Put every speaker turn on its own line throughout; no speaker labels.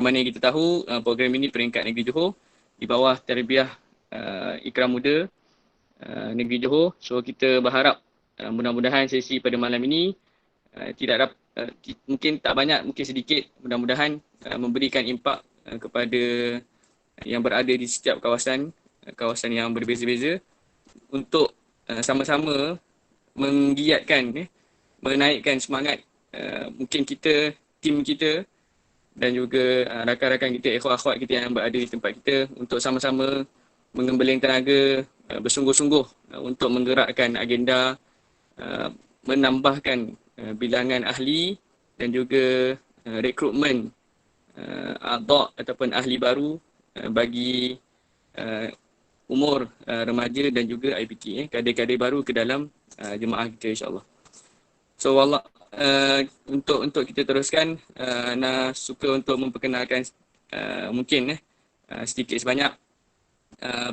Mana kita tahu program ini peringkat negeri Johor di bawah tarbiyah Ikram Muda negeri Johor. So kita berharap mudah-mudahan sesi pada malam ini tidak mungkin tak banyak, mungkin sedikit, mudah-mudahan memberikan impak kepada yang berada di setiap kawasan yang berbeza-beza untuk sama-sama menggiatkan, menaikkan semangat mungkin kita, tim kita dan juga rakan-rakan kita, ikhwan-akhwat kita yang berada di tempat kita untuk sama-sama mengembeling tenaga bersungguh-sungguh untuk menggerakkan agenda menambahkan bilangan ahli dan juga rekrutmen a'dha' ataupun ahli baru bagi umur remaja dan juga IPT, kader-kader baru ke dalam jemaah kita insya-Allah. So wallah, untuk kita teruskan, Ana suka untuk memperkenalkan mungkin sedikit sebanyak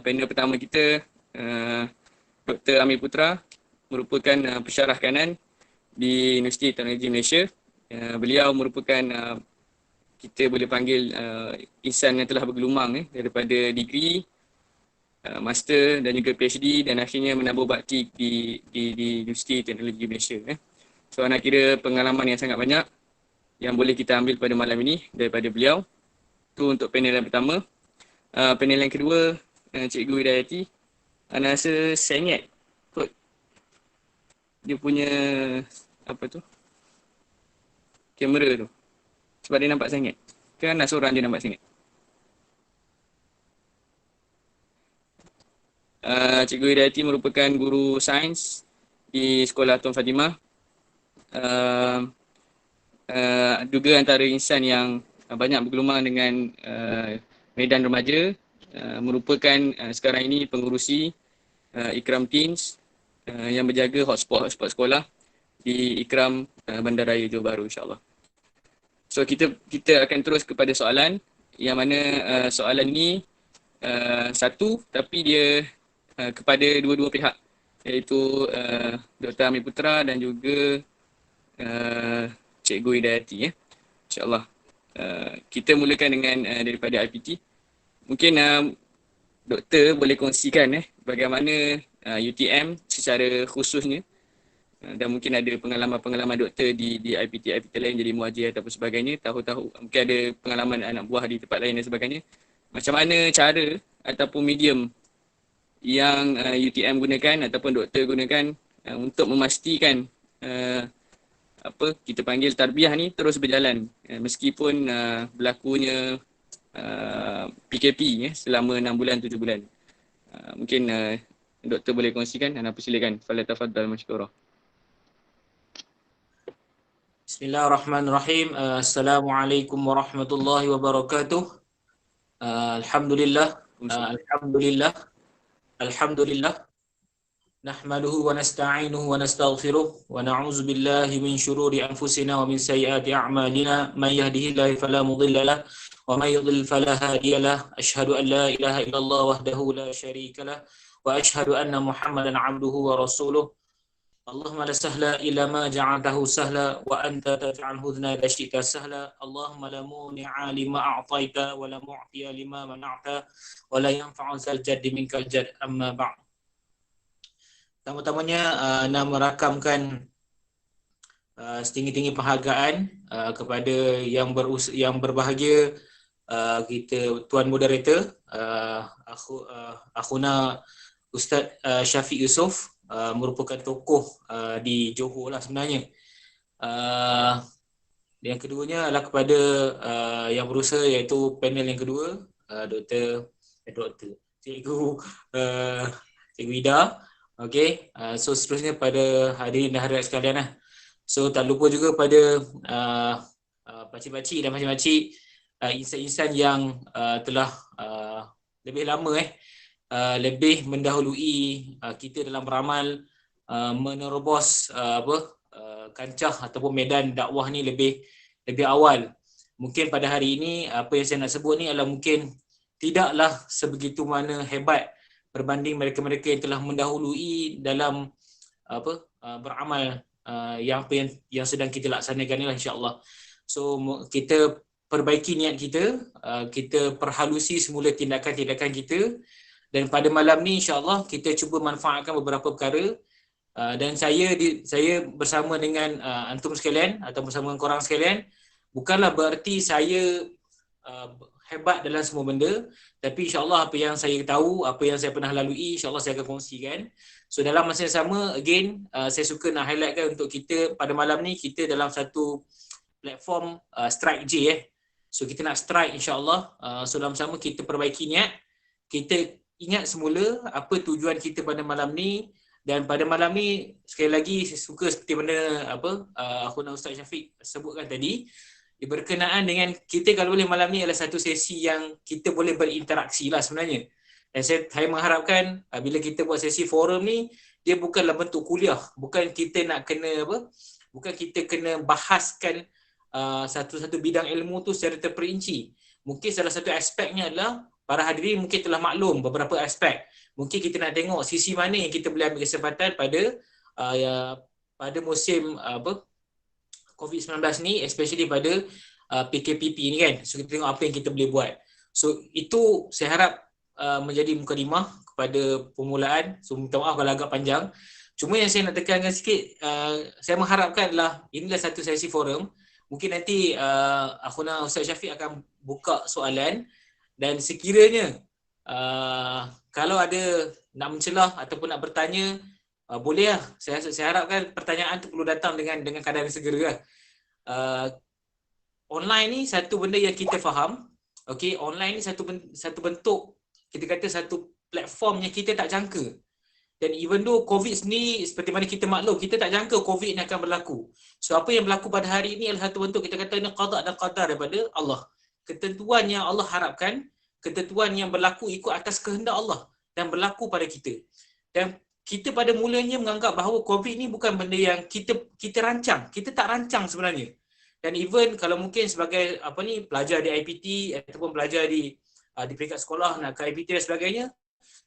panel pertama kita, Dr. Amir Putra merupakan pensyarah kanan di Universiti Teknologi Malaysia. Beliau merupakan kita boleh panggil insan yang telah bergelumang daripada degree, master dan juga PhD dan akhirnya menambah bakti di Universiti Teknologi Malaysia. So anak kira pengalaman yang sangat banyak yang boleh kita ambil pada malam ini daripada beliau. Itu untuk panel yang pertama. Panel yang kedua, Cikgu Hidayati. Ana rasa sengit kot dia punya apa tu, kamera tu, sebab dia nampak sengit. Kan Ana seorang je nampak sengit. Cikgu Hidayati merupakan guru sains di Sekolah Tuan Fatimah. Juga antara insan yang banyak bergelumang dengan medan remaja, merupakan sekarang ini pengurusi Ikram Teens yang berjaga hotspot sekolah di Ikram Bandaraya Johor Bahru insya-Allah. So kita akan terus kepada soalan yang mana soalan ini satu tapi dia kepada dua-dua pihak, iaitu Dr. Amir Putra dan juga Cikgu Hidayati insya-Allah. Kita mulakan dengan daripada IPT. Mungkin doktor boleh kongsikan bagaimana UTM secara khususnya dan mungkin ada pengalaman-pengalaman doktor di IPT lain jadi muajir ataupun sebagainya, tahu-tahu mungkin ada pengalaman anak buah di tempat lain dan sebagainya. Macam mana cara ataupun medium yang UTM gunakan ataupun doktor gunakan untuk memastikan kita panggil tarbiyah ni terus berjalan meskipun berlakunya PKP selama 6 bulan 7 bulan. Mungkin doktor boleh kongsikan. Ana persilakan. Falyatafaddal mashkura.
Bismillahirrahmanirrahim. Assalamualaikum warahmatullahi wabarakatuh. Alhamdulillah. Alhamdulillah. Nahmaduhu wa nasta'inuhu wa nastaghfiruh wa na'udzu billahi min syururi anfusina wa min sayyiati a'malina. Man yahdihillahu fala mudilla lahu wa may yudlil fala hadiya lahu. Asyhadu an la ilaha illallah wahdahu la syarika lahu wa asyhadu anna Muhammadan 'abduhu wa rasuluh. Allahumma la sahla illa ma ja'altahu sahla wa anta taj'al huzna idza syi'ta sahla. Allahumma la muni'a lima a'taita wa la mu'tiya lima mana'ta wa la yanfa'u zal jaddi minkal jadd. Amma ba'd. Pertama-tamanya nak merakamkan setinggi-tinggi penghargaan kepada yang berbahagia, kita Tuan Moderator, Akhuna Ustaz Syafiq Yusof, merupakan tokoh di Johor lah sebenarnya. Yang keduanya adalah kepada yang berusaha, iaitu panel yang kedua, Cikgu Ida. Okey, so seterusnya pada hadirin dan hadirat sekalian lah. So tak lupa juga pada pakcik-pakcik dan makcik-makcik, insan-insan yang telah lebih lama lebih mendahului kita dalam beramal menerobos kancah ataupun medan dakwah ni lebih awal. Mungkin pada hari ini apa yang saya nak sebut ni adalah mungkin tidaklah sebegitu mana hebat berbanding mereka-mereka yang telah mendahului dalam beramal yang sedang kita laksanakan ni lah insya-Allah. So kita perbaiki niat kita, kita perhalusi semula tindakan-tindakan kita, dan pada malam ni insya-Allah kita cuba manfaatkan beberapa perkara. Dan saya bersama dengan antum sekalian atau bersama dengan korang sekalian, bukanlah berarti saya hebat dalam semua benda, tapi insya-Allah apa yang saya tahu, apa yang saya pernah lalui, insya-Allah saya akan kongsikan. So dalam masa yang sama, again, saya suka nak highlightkan untuk kita pada malam ni, kita dalam satu platform Strike J. So kita nak strike insya-Allah. So dalam sama kita perbaiki niat, kita ingat semula apa tujuan kita pada malam ni. Dan pada malam ni sekali lagi saya suka seperti mana akhuna Ustaz Syafiq sebutkan tadi, berkenaan dengan kita kalau boleh malam ni adalah satu sesi yang kita boleh berinteraksi lah sebenarnya. Dan saya mengharapkan bila kita buat sesi forum ni, dia bukanlah bentuk kuliah, bukan kita nak kena bukan kita kena bahaskan satu-satu bidang ilmu tu secara terperinci. Mungkin salah satu aspeknya adalah para hadirin mungkin telah maklum beberapa aspek. Mungkin kita nak tengok sisi mana yang kita boleh ambil kesempatan pada musim COVID-19 ni, especially pada PKPP ni kan. So kita tengok apa yang kita boleh buat. So itu saya harap menjadi mukadimah kepada permulaan. So minta maaf kalau agak panjang. Cuma yang saya nak tekankan sikit, saya mengharapkan adalah inilah satu sesi forum. Mungkin nanti akhuna Ustaz Syafiq akan buka soalan, dan sekiranya kalau ada nak mencelah ataupun nak bertanya, boleh lah. Saya harapkan pertanyaan tu perlu datang dengan keadaan segera lah. Online ni satu benda yang kita faham. Okay, online ni satu bentuk, kita kata satu platform yang kita tak jangka. Dan even though COVID ni seperti mana kita maklum, kita tak jangka COVID ni akan berlaku. So apa yang berlaku pada hari ini adalah satu bentuk kita kata ni qada dan qadar daripada Allah. Ketentuan yang Allah harapkan, ketentuan yang berlaku ikut atas kehendak Allah dan berlaku pada kita. Dan kita pada mulanya menganggap bahawa COVID ni bukan benda yang kita rancang. Kita tak rancang sebenarnya. Dan even kalau mungkin sebagai pelajar di IPT ataupun pelajar di peringkat sekolah nak ke IPT dan sebagainya,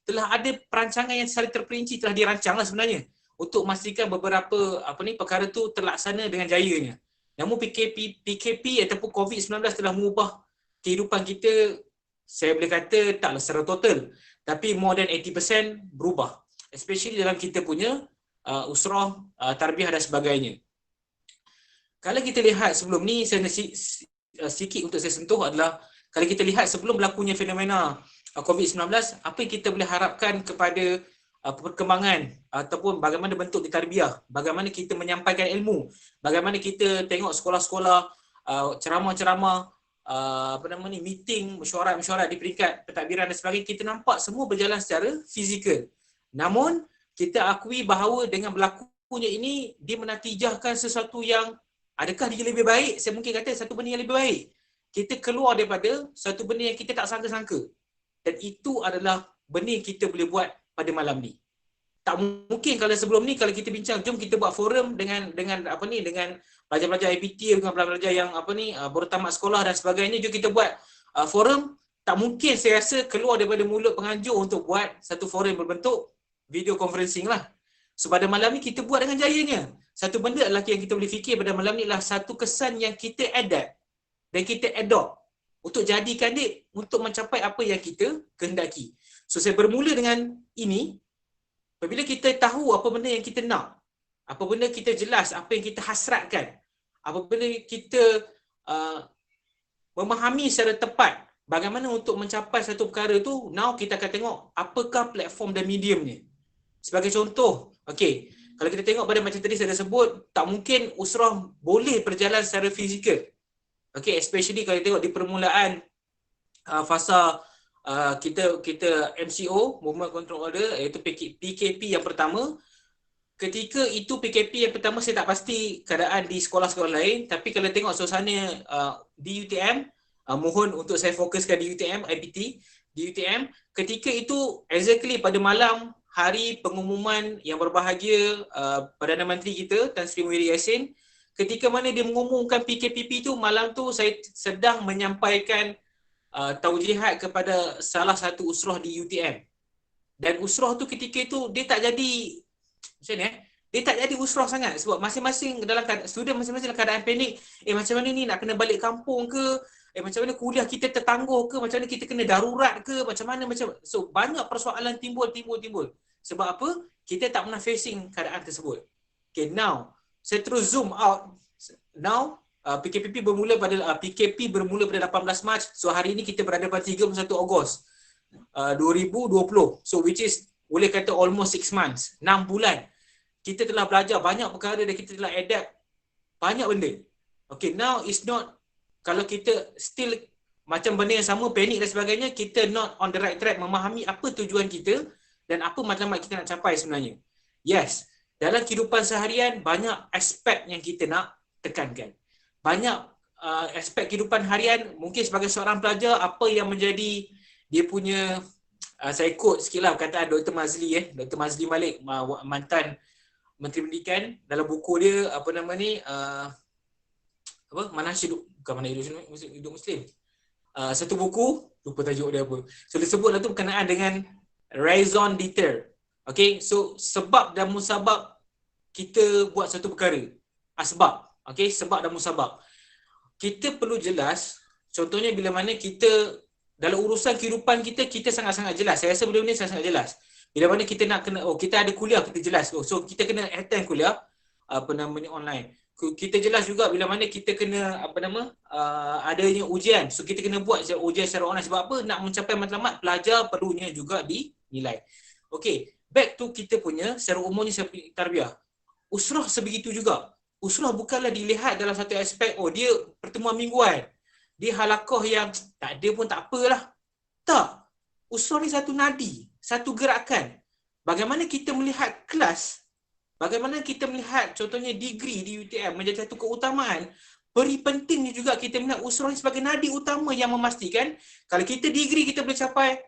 telah ada perancangan yang secara terperinci telah dirancang lah sebenarnya untuk memastikan beberapa perkara tu terlaksana dengan jayanya. Namun PKP ataupun COVID-19 telah mengubah kehidupan kita, saya boleh kata taklah secara total, tapi more than 80% berubah. Especially dalam kita punya usrah, tarbiyah dan sebagainya. Kalau kita lihat sebelum ni, saya sikit untuk saya sentuh adalah, kalau kita lihat sebelum berlakunya fenomena COVID-19, apa yang kita boleh harapkan kepada perkembangan ataupun bagaimana bentuk tarbiyah, bagaimana kita menyampaikan ilmu, bagaimana kita tengok sekolah-sekolah, ceramah-ceramah, meeting, mesyuarat di peringkat pentadbiran dan sebagainya, kita nampak semua berjalan secara fizikal. Namun kita akui bahawa dengan berlakunya ini, dia menatijahkan sesuatu yang, adakah dia lebih baik? Saya mungkin kata satu benda yang lebih baik. Kita keluar daripada satu benda yang kita tak sangka-sangka. Dan itu adalah benda yang kita boleh buat pada malam ni. Tak mungkin kalau sebelum ni, kalau kita bincang, jom kita buat forum dengan pelajar-pelajar IPT, dengan pelajar-pelajar yang baru tamat sekolah dan sebagainya, jom kita buat forum. Tak mungkin saya rasa keluar daripada mulut penganjur untuk buat satu forum berbentuk video conferencing lah. So pada malam ni kita buat dengan jayanya. Satu benda adalah yang kita boleh fikir pada malam ni adalah satu kesan yang kita adapt dan kita adopt untuk jadikan dia untuk mencapai apa yang kita kehendaki. So saya bermula dengan ini, apabila kita tahu apa benda yang kita nak, apa benda kita jelas, apa yang kita hasratkan, apabila kita memahami secara tepat bagaimana untuk mencapai satu perkara tu, now kita akan tengok apakah platform dan mediumnya. Sebagai contoh, okey, kalau kita tengok pada macam tadi saya dah sebut, tak mungkin usrah boleh berjalan secara fizikal. Okay, especially kalau tengok di permulaan fasa kita MCO, Movement Control Order, iaitu PKP yang pertama. Ketika itu PKP yang pertama, saya tak pasti keadaan di sekolah-sekolah lain, tapi kalau tengok suasana di UTM, mohon untuk saya fokuskan di UTM, IPT, di UTM, ketika itu exactly pada malam hari pengumuman yang berbahagia Perdana Menteri kita, Tan Sri Muhyiddin Yassin, ketika mana dia mengumumkan PKPP tu, malam tu saya sedang menyampaikan taujihat kepada salah satu usrah di UTM. Dan usrah tu ketika itu dia tak jadi macam ni dia tak jadi usrah sangat sebab masing-masing dalam student masing-masing dalam keadaan panik. Macam mana ni, nak kena balik kampung ke, macam mana kuliah kita tertangguh ke, macam mana kita kena darurat ke, macam mana, so banyak persoalan timbul. Sebab apa? Kita tak pernah facing keadaan tersebut. Okay, now saya terus zoom out. Now PKP bermula pada 18 Mac. So hari ini kita berada pada 31 Ogos 2020. So which is boleh kata almost 6 months, 6 bulan. Kita telah belajar banyak perkara dan kita telah adapt banyak benda. Okay, now it's not, kalau kita still macam benda yang sama, panik dan sebagainya, kita not on the right track memahami apa tujuan kita dan apa matlamat kita nak capai sebenarnya. Yes, dalam kehidupan seharian banyak aspek yang kita nak tekankan. Banyak aspek kehidupan harian, mungkin sebagai seorang pelajar, apa yang menjadi dia punya, saya quote sikit lah perkataan Dr. Mazli, Dr. Mazli Malik, mantan Menteri Pendidikan, dalam buku dia, apa nama ni, Manhaj Hidup Muslim. Satu buku, lupa tajuk dia apa. So dia sebut lah tu berkenaan dengan raison d'être. Okay, so sebab dan musabab kita buat satu perkara. Asbab. Okay, sebab dan musabab. Kita perlu jelas, contohnya bila mana kita dalam urusan kehidupan kita, kita sangat-sangat jelas. Saya rasa benda ni sangat-sangat jelas. Bila mana kita nak kena, kita ada kuliah, kita jelas. So kita kena attend kuliah, online. Kita jelas juga bila mana kita kena, adanya ujian. So kita kena buat ujian secara online. Sebab apa? Nak mencapai matlamat, pelajar perlunya juga dinilai. Okay, back to kita punya, secara umumnya tarbiyah. Usrah sebegitu juga. Usrah bukanlah dilihat dalam satu aspek, dia pertemuan mingguan, dia halaqah yang tak ada pun tak apalah. Tak. Usrah ni satu nadi, satu gerakan. Bagaimana kita melihat kelas, bagaimana kita melihat contohnya degree di UTM menjadi satu keutamaan, beri pentingnya juga kita melihat usrah ni sebagai nadi utama yang memastikan kalau kita degree kita boleh capai,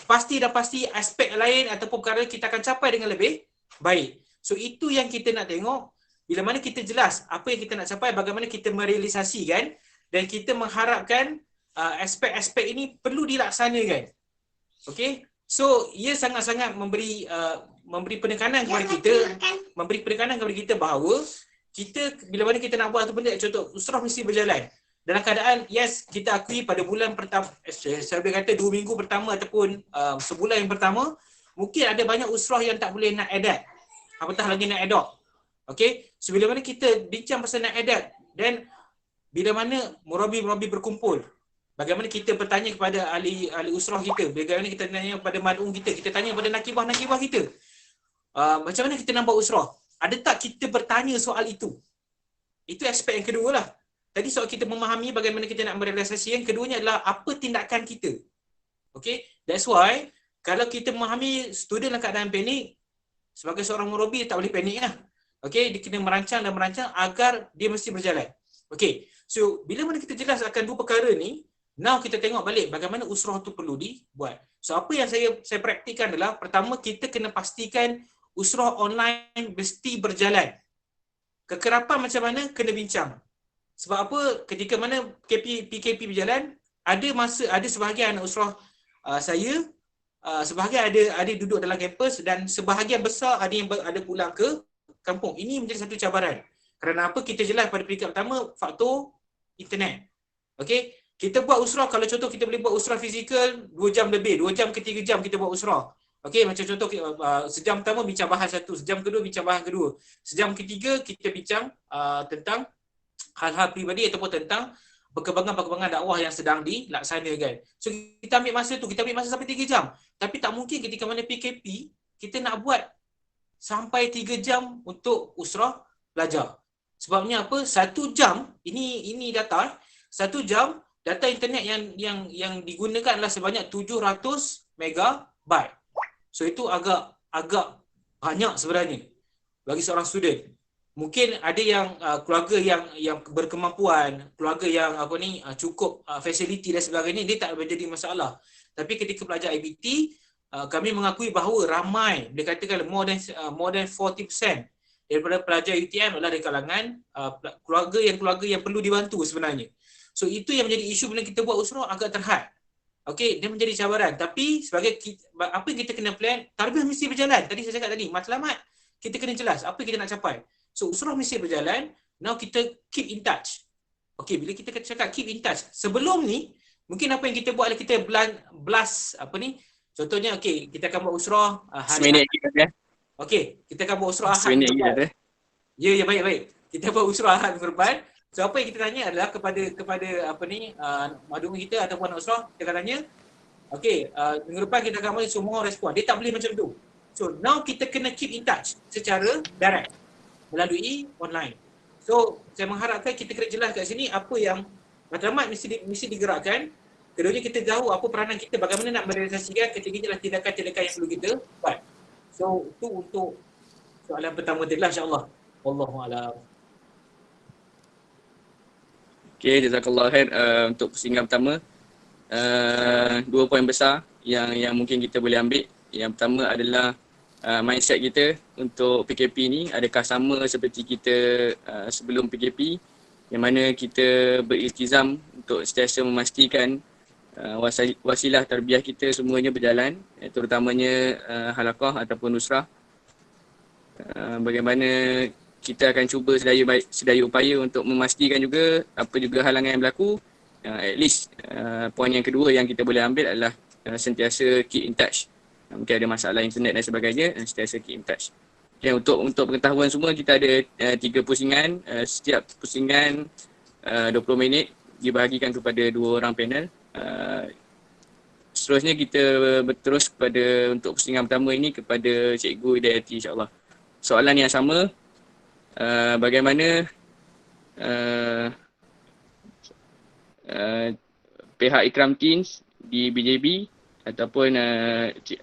pasti aspek lain ataupun perkara kita akan capai dengan lebih baik. So itu yang kita nak tengok. Bila mana kita jelas apa yang kita nak capai, bagaimana kita merealisasikan, dan kita mengharapkan aspek-aspek ini perlu dilaksanakan. Okay, so ia sangat-sangat memberi penekanan kepada kita, bahawa kita bila mana kita nak buat satu benda, contoh usrah mesti berjalan dalam keadaan, yes, kita akui pada bulan pertama, saya boleh kata 2 minggu pertama ataupun sebulan yang pertama, mungkin ada banyak usrah yang tak boleh nak adapt, apatah lagi nak adopt. Okay, so bila mana kita bincang pasal nak adapt, dan bila mana murabi-murabi berkumpul, bagaimana kita bertanya kepada ahli usrah kita, bagaimana kita tanya kepada malum kita tanya kepada nakibah kita, macam mana kita nak buat usrah, ada tak kita bertanya soal itu. Itu aspek yang kedua lah. Tadi soal kita memahami bagaimana kita nak merealisasi, yang keduanya adalah apa tindakan kita. Okay, that's why kalau kita memahami student dalam keadaan panik, sebagai seorang murabi tak boleh panik lah. Okay, dia kena merancang agar dia mesti berjalan. Okay, so bila mana kita jelas akan dua perkara ni, now kita tengok balik bagaimana usrah tu perlu dibuat. So apa yang saya praktikkan adalah, pertama kita kena pastikan usrah online mesti berjalan. Kekerapan macam mana kena bincang. Sebab apa? Ketika mana PKP berjalan, ada sebahagian anak usrah saya, sebahagian ada duduk dalam kampus, dan sebahagian besar ada pulang ke kampung. Ini menjadi satu cabaran. Kerana apa? Kita jelas pada peringkat pertama, faktor internet. Okey, kita buat usrah, kalau contoh kita boleh buat usrah fizikal 2 jam lebih, 2 jam ke 3 jam kita buat usrah. Okey, macam contoh sejam pertama bincang bahan satu, sejam kedua bincang bahan kedua, sejam ketiga kita bincang tentang hal-hal peribadi ataupun tentang perkembangan dakwah yang sedang dilaksanakan. So kita ambil masa tu, kita ambil masa sampai 3 jam. Tapi tak mungkin ketika mana PKP kita nak buat sampai 3 jam untuk usrah belajar. Sebabnya apa? 1 jam, ini data, 1 jam data internet yang digunakan adalah sebanyak 700 megabyte. So itu agak banyak sebenarnya bagi seorang student. Mungkin ada yang keluarga yang berkemampuan, keluarga yang cukup fasiliti dan sebagainya, dia tak menjadi masalah. Tapi ketika belajar IBT, kami mengakui bahawa ramai, dia katakan more than 40% daripada pelajar UTM adalah dari kalangan keluarga yang perlu dibantu sebenarnya. So itu yang menjadi isu bila kita buat usrah agak terhad. Okey, dia menjadi cabaran. Tapi sebagai apa yang kita kena plan, tarbiyah mesti berjalan. Tadi saya cakap tadi, matlamat kita kena jelas apa yang kita nak capai. So usrah mesti berjalan. Now kita keep in touch. Okey, bila kita cakap keep in touch, sebelum ni mungkin apa yang kita buat adalah kita blast apa ni? Contohnya okey, kita akan buat usrah hari
Seminit
Ahad.
lagi kata.
Okey, kita akan buat usrah Ahad
Seminit
minggu
lagi
depan.
kata.
Ya, baik. Kita buat usrah Ahad minggu depan. So apa yang kita tanya adalah kepada apa ni madung kita ataupun anak usrah, kita akan tanya okey, minggu depan kita akan bagi semua orang respon. Dia tak boleh macam tu. So now kita kena keep in touch secara direct melalui online. So saya mengharapkan kita kena jelas kat sini apa yang matlamat mesti digerakkan. Keduanya kita tahu apa peranan kita, bagaimana nak merealisasikan, ketiganya adalah tindakan-tindakan yang perlu kita buat. So itu untuk soalan pertama tadi lah, insya-Allah. Wallahu a'lam.
Okay, jazakallah khair. Untuk pusingan pertama, 2 poin besar yang mungkin kita boleh ambil. Yang pertama adalah mindset kita untuk PKP ni adakah sama seperti kita sebelum PKP, yang mana kita beriltizam untuk sentiasa memastikan wasilah tarbiyah kita semuanya berjalan, terutamanya halaqah ataupun nusrah. Bagaimana kita akan cuba sedaya upaya untuk memastikan juga apa juga halangan yang berlaku. At least poin yang kedua yang kita boleh ambil adalah sentiasa keep in touch. Mungkin ada masalah internet dan sebagainya, sentiasa keep in touch. Okay, untuk pengetahuan semua, kita ada 3 pusingan. Setiap pusingan 20 minit dibahagikan kepada 2 orang panel. Seterusnya kita berterus untuk pusingan pertama ini kepada Cikgu Hidayati, insyaAllah. Soalan yang sama, bagaimana pihak Ikram Teens di BJB ataupun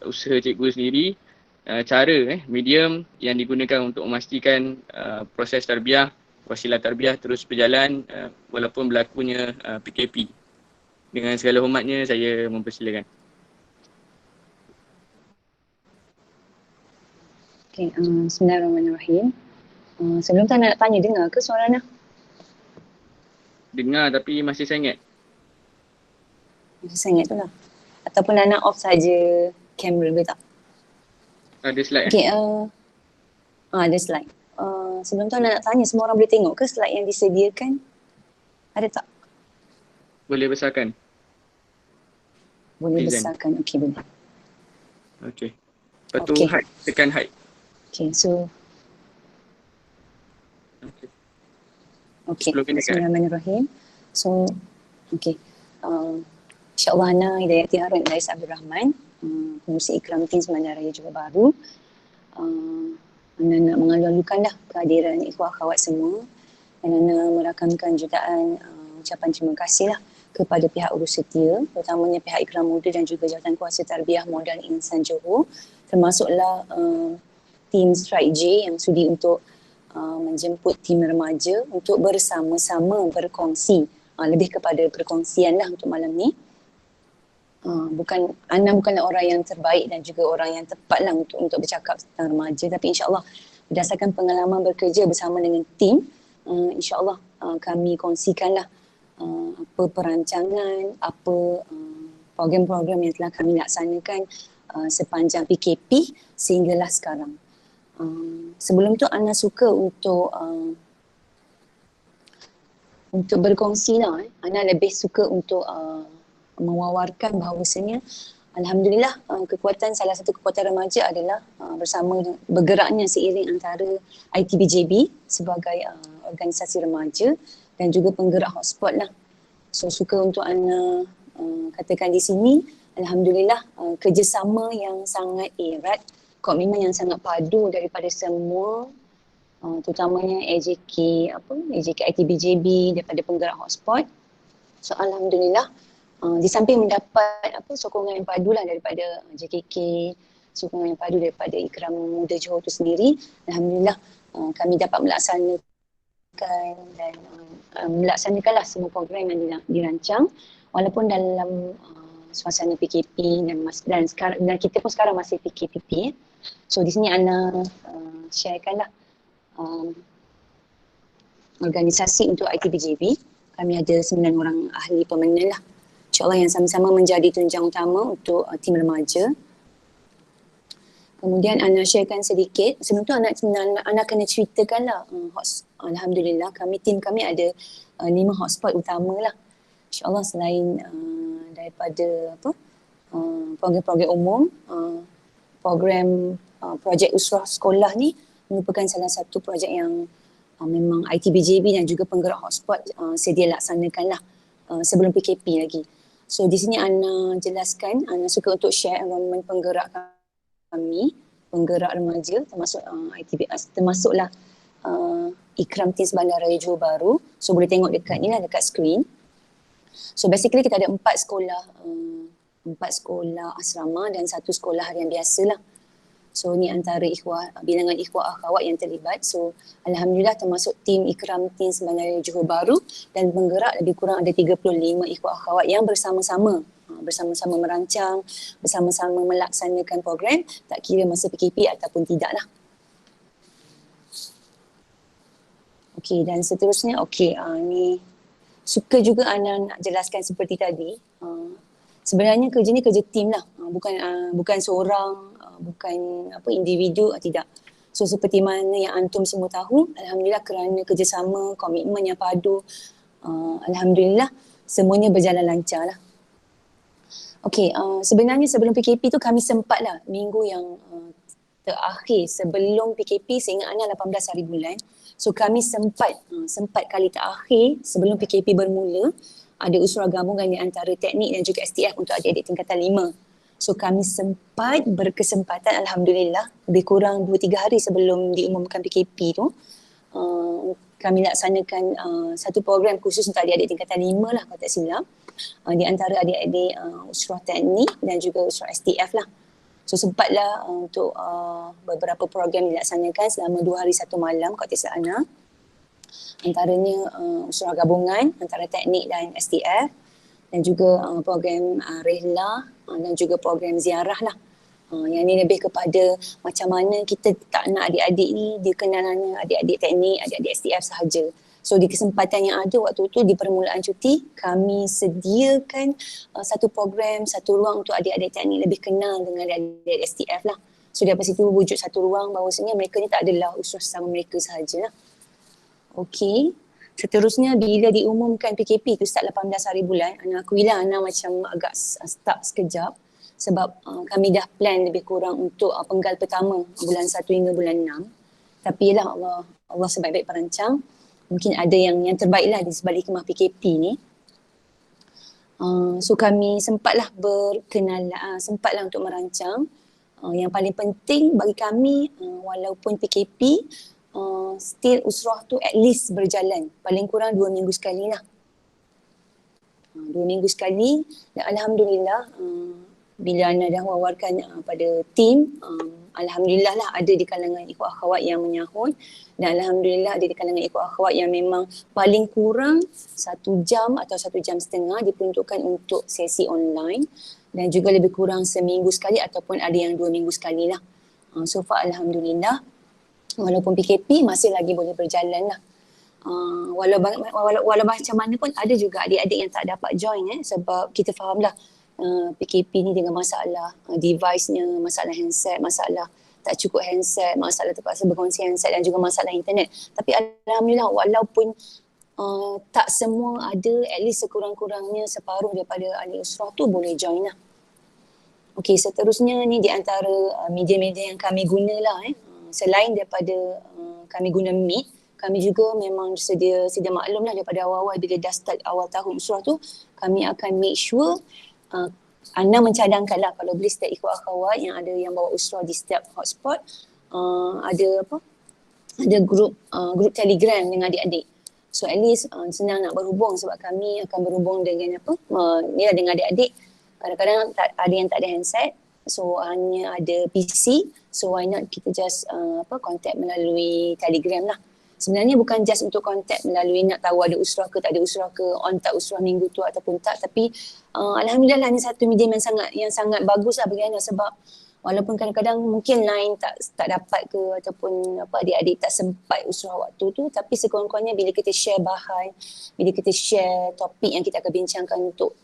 usaha cikgu sendiri, cara medium yang digunakan untuk memastikan proses tarbiyah, wasilah tarbiyah terus berjalan walaupun berlakunya PKP. Dengan segala hormatnya, saya mempersilakan.
Okay, Bismillahirrahmanirrahim. Sebelum tu nak tanya, dengar ke suara Ana?
Dengar tapi masih sangat.
Masih sangat tu lah. Ataupun Ana off saja kamera, boleh tak?
Ada slide.
Okay, ada slide. Sebelum tu Ana nak tanya, semua orang boleh tengok ke slide yang disediakan? Ada tak?
Boleh besarkan.
Boleh
Design.
besarkan, okey boleh.
Okey. Lepas tu
Okey.
height, tekan height.
Okay, so
Okey.
okay,
10 minit kan?
Bismillahirrahmanirrahim. So, okay. InsyaAllah Ana Hidayati Harun Rais Abdul Rahman, pengurusi Ikram Teens Bandar Raya Johor Bahru. Ana nak mengalu-alukan dah kehadiran ikhwah akhwat semua, dan Ana merakamkan jutaan ucapan terima kasih lah kepada pihak urus setia, terutamanya pihak Ikram Muda dan juga Jawatan Kuasa Tarbiyah Modal Insan Johor, termasuklah tim Strike J yang sudi untuk menjemput tim remaja untuk bersama-sama berkongsi, lebih kepada perkongsian lah untuk malam ni. Ana bukanlah orang yang terbaik dan juga orang yang tepat lah untuk bercakap tentang remaja, tapi insyaAllah berdasarkan pengalaman bekerja bersama dengan tim, insyaAllah kami kongsikanlah apa perancangan, apa program-program yang telah kami laksanakan sepanjang PKP sehinggalah sekarang. Sebelum tu Ana suka untuk berkongsi lah. Ana lebih suka untuk mewawarkan bahawasanya alhamdulillah salah satu kekuatan remaja adalah bersama bergeraknya seiring antara ITBJB sebagai organisasi remaja dan juga penggerak hotspot lah. So suka untuk Ana katakan di sini, alhamdulillah kerjasama yang sangat erat, komitmen yang sangat padu daripada semua, terutamanya AJK ITBJB daripada penggerak hotspot. So alhamdulillah di samping mendapat sokongan yang padu lah daripada JKK, sokongan yang padu daripada Ikram Muda Johor itu sendiri, alhamdulillah kami dapat melaksanakanlah semua program yang dirancang walaupun dalam suasana PKP dan kita pun sekarang masih PKP. So di sini Ana sharekanlah organisasi untuk ITBJB. Kami ada 9 orang ahli pemenang lah, InsyaAllah, yang sama-sama menjadi tunjang utama untuk tim remaja. Kemudian Ana sharekan sedikit, sebelum tu Ana kena ceritakan lah Alhamdulillah tim kami ada 5 hotspot utama lah. InsyaAllah selain daripada program-program umum, program projek usrah sekolah ni merupakan salah satu projek yang memang ITBJB dan juga penggerak hotspot sedia laksanakan lah sebelum PKP lagi. So di sini Ana jelaskan, Ana suka untuk share environment penggerak kami, penggerak remaja termasuk termasuklah Ikram Teens Bandaraya Johor Bahru. So boleh tengok dekat ni lah, dekat screen. So basically kita ada 4 sekolah asrama dan 1 sekolah harian biasa lah. So ni antara bilangan ikhwah akhwat yang terlibat. So Alhamdulillah termasuk tim Ikram Teens Bandaraya Johor Bahru dan penggerak lebih kurang ada 35 ikhwah akhwat yang bersama-sama merancang, bersama-sama melaksanakan program tak kira masa PKP ataupun tidak lah. Okey, dan seterusnya ni suka juga Ana nak jelaskan seperti tadi. Sebenarnya kerja ni kerja tim lah, bukan seorang, bukan individu, tidak. So seperti mana yang antum semua tahu, Alhamdulillah kerana kerjasama, komitmen yang padu, Alhamdulillah semuanya berjalan lancar lah. Okey, sebenarnya sebelum PKP tu kami sempat lah minggu yang terakhir sebelum PKP, seingat Ana 18 hari bulan. So kami sempat kali terakhir sebelum PKP bermula ada usaha gabungan di antara teknik dan juga STF untuk adik-adik tingkatan 5. So kami sempat berkesempatan, Alhamdulillah, lebih kurang 2-3 hari sebelum diumumkan PKP tu, kami laksanakan satu program khusus untuk adik-adik tingkatan 5 lah kalau tak silap, di antara adik-adik usrah teknik dan juga usrah STF lah. So sempatlah untuk beberapa program dilaksanakan selama 2 hari 1 malam kalau tak silap Ana. Antaranya usrah gabungan antara teknik dan STF dan juga program rehla dan juga program ziarah lah. Yang ni lebih kepada macam mana kita tak nak adik-adik ni dia kenalannya adik-adik teknik, adik-adik STF sahaja. So di kesempatan yang ada waktu tu di permulaan cuti, kami sediakan satu program, satu ruang untuk adik-adik teknik lebih kenal dengan adik-adik STF lah. So daripada situ wujud satu ruang bahawasanya mereka ni tak adalah usrah sesama mereka sahaja lah. Okey, seterusnya bila diumumkan PKP tu start 18 hari bulan, Ana akuilah Ana macam agak stuck sekejap sebab kami dah plan lebih kurang untuk penggal pertama bulan 1 hingga bulan 6. Tapi lah Allah sebaik-baik perancang, mungkin ada yang terbaik lah di sebalik kemah PKP ni. So kami sempatlah sempatlah untuk merancang. Yang paling penting bagi kami, walaupun PKP, still usrah tu at least berjalan paling kurang 2 minggu sekali lah. 2 minggu sekali dan Alhamdulillah bila Ana dah wawarkan pada tim, Alhamdulillah lah ada di kalangan ikhwah akhwat yang menyahut dan Alhamdulillah ada di kalangan ikhwah akhwat yang memang paling kurang 1 jam atau 1 jam setengah diperuntukkan untuk sesi online dan juga lebih kurang seminggu sekali ataupun ada yang 2 minggu sekali lah. So far Alhamdulillah walaupun PKP masih lagi boleh berjalan lah. Walau macam mana pun ada juga adik-adik yang tak dapat join sebab kita fahamlah PKP ni dengan masalah device-nya, masalah handset, masalah tak cukup handset, masalah terpaksa berkongsi handset dan juga masalah internet. Tapi Alhamdulillah walaupun tak semua ada, at least sekurang-kurangnya separuh daripada ahli usrah tu boleh join lah. Okey, seterusnya ni di antara media-media yang kami guna lah. Selain daripada kami guna Meet, kami juga memang sedia maklum lah daripada awal-awal bila dah start awal tahun usrah tu, kami akan make sure Ana mencadangkan lah kalau boleh setiap ikhwah akhwat yang ada yang bawa usrah di setiap hotspot ada grup Telegram dengan adik-adik. So at least senang nak berhubung sebab kami akan berhubung dengan dengan adik-adik. Kadang-kadang ada yang tak ada handset, so hanya ada PC, so why not kita just contact melalui Telegram lah. Sebenarnya bukan just untuk contact melalui nak tahu ada usrah ke tak ada usrah ke, on tak usrah minggu tu ataupun tak, tapi Alhamdulillah hanya satu medium yang sangat bagus lah bagi Ana sebab walaupun kadang-kadang mungkin line tak dapat ke ataupun adik-adik tak sempat usrah waktu tu, tapi sekurang-kurangnya bila kita share bahan, bila kita share topik yang kita akan bincangkan untuk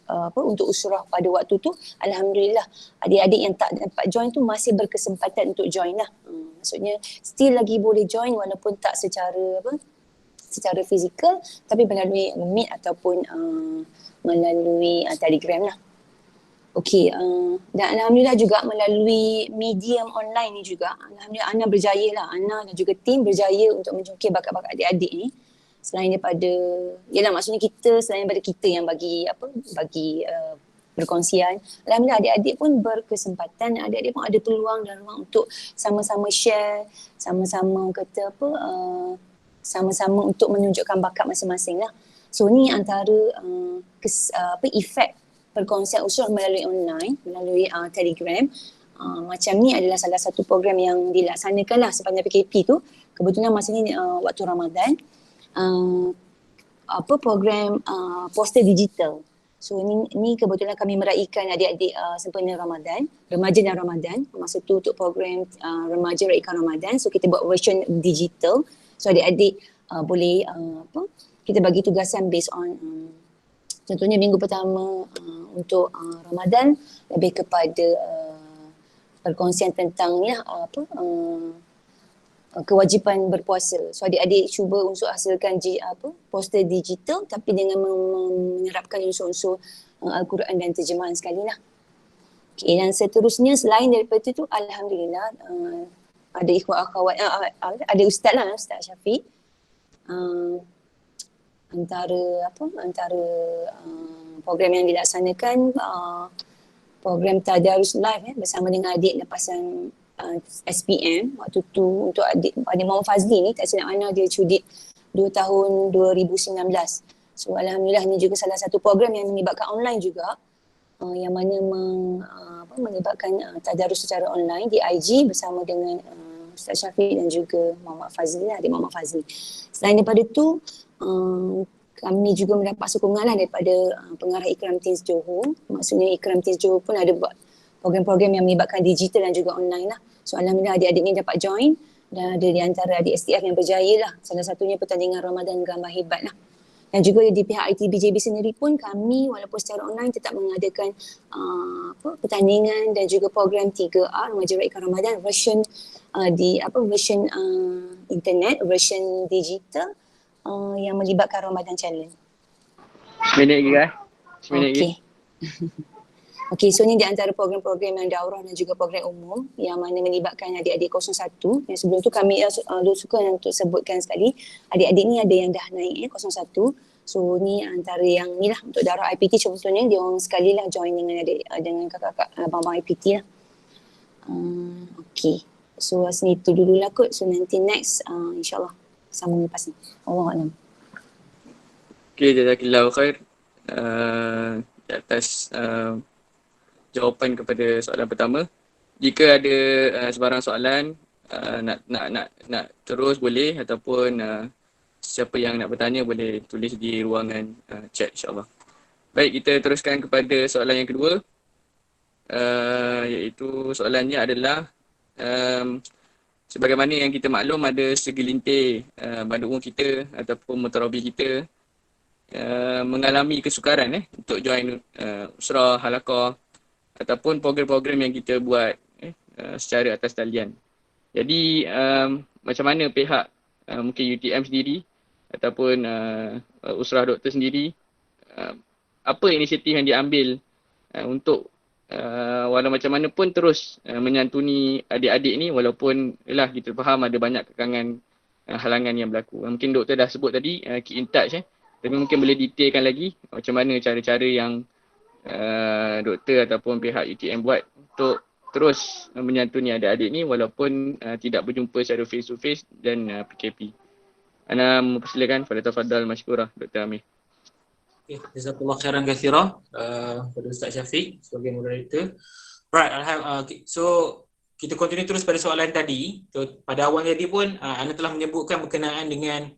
usrah pada waktu tu, Alhamdulillah adik-adik yang tak dapat join tu masih berkesempatan untuk join lah. Maksudnya still lagi boleh join walaupun tak secara secara fizikal tapi melalui Meet ataupun melalui Telegram lah. Okey, dan alhamdulillah juga melalui medium online ni juga, alhamdulillah Ana berjaya lah, Ana dan juga tim berjaya untuk mencungkil bakat-bakat adik-adik ni. Selain daripada, yalah maksudnya kita, selain daripada kita yang bagi perkongsian, alhamdulillah adik-adik pun berkesempatan, adik-adik pun ada peluang dan ruang untuk sama-sama share, sama-sama sama-sama untuk menunjukkan bakat masing-masing lah. So ni antara efek perkongsian usul melalui online, melalui Telegram. Macam ni adalah salah satu program yang dilaksanakan lah sepanjang PKP tu. Kebetulan masa ni waktu Ramadan, program poster digital. So ni kebetulan kami meraihkan adik-adik sempena Ramadan, remaja dan Ramadan. Masa tu untuk program remaja raikan Ramadan. So kita buat version digital. So adik-adik boleh kita bagi tugasan based on contohnya minggu pertama untuk Ramadan lebih kepada perkongsian tentang kewajipan berpuasa. So adik-adik cuba untuk hasilkan poster digital tapi dengan menyerapkan unsur-unsur Al-Quran dan terjemahan sekali lah. Okay, dan seterusnya selain daripada itu alhamdulillah ada ikhwah akhwat, ada ustaz lah, Ustaz Syafiq. Antara program yang dilaksanakan program Tadarus Live bersama dengan adik lepasan SPM waktu tu untuk adik Muhammad Fazli ni, tak silap mana dia cuti 2 tahun 2019. So alhamdulillah ni juga salah satu program yang melibatkan online juga, yang mana melibatkan tadarus secara online di IG bersama dengan Ustaz Syafiq dan juga Muhammad Fazli, adik Muhammad Fazli. Selain daripada tu kami juga mendapat sokongan lah daripada pengarah Ikram Teens Johor. Maksudnya Ikram Teens Johor pun ada buat program-program yang melibatkan digital dan juga online lah. So alhamdulillah adik-adik ni dapat join dan ada di antara adik STF yang berjaya lah. Salah satunya pertandingan Ramadan Gambar Hebat lah. Dan juga di pihak ITBJB sendiri pun kami walaupun secara online tetap mengadakan pertandingan dan juga program 3R Remaja Raikan Ramadan version version internet, version digital yang melibatkan Ramadan Challenge.
1 minit lagi guys. 1 minit lagi.
Okey, so ni di antara program-program yang daurah dan juga program umum yang mana melibatkan adik-adik 01. Yang sebelum tu kami suka untuk sebutkan sekali, adik-adik ni ada yang dah naik 01. So ni antara yang ni lah untuk daurah IPT contohnya, dia orang sekali lah join dengan adik dengan kakak-kakak abang-abang IPT lah. Okey. So sini tu dululah kot. So nanti next insyaAllah sambung lepas ni. Allahuakbar.
Okey, jazakillahu khair di atas jawapan kepada soalan pertama. Jika ada sebarang soalan nak terus boleh, ataupun siapa yang nak bertanya boleh tulis di ruangan chat insyaAllah. Baik, kita teruskan kepada soalan yang kedua, iaitu soalannya adalah sebagaimana yang kita maklum ada segelintir bandar umum kita ataupun mutarabi kita mengalami kesukaran untuk join usrah, halaqah ataupun program-program yang kita buat secara atas talian. Jadi macam mana pihak mungkin UTM sendiri ataupun usrah doktor sendiri, apa inisiatif yang diambil untuk walau macam mana pun terus menyantuni adik-adik ni, walaupun yalah kita faham ada banyak kekangan halangan yang berlaku. Mungkin doktor dah sebut tadi keep in touch tapi mungkin boleh detailkan lagi macam mana cara-cara yang doktor ataupun pihak UTM buat untuk terus menyantuni adik-adik ni walaupun tidak berjumpa secara face to face dan PKP. Ana mempersilakan pada tafadhal masykurah Dr. Amir.
Okay, jazakallah khairan katsira kepada Ustaz Syafiq sebagai moderator. Right, so kita continue terus pada soalan tadi. So, pada awal tadi pun Ana telah menyebutkan berkenaan dengan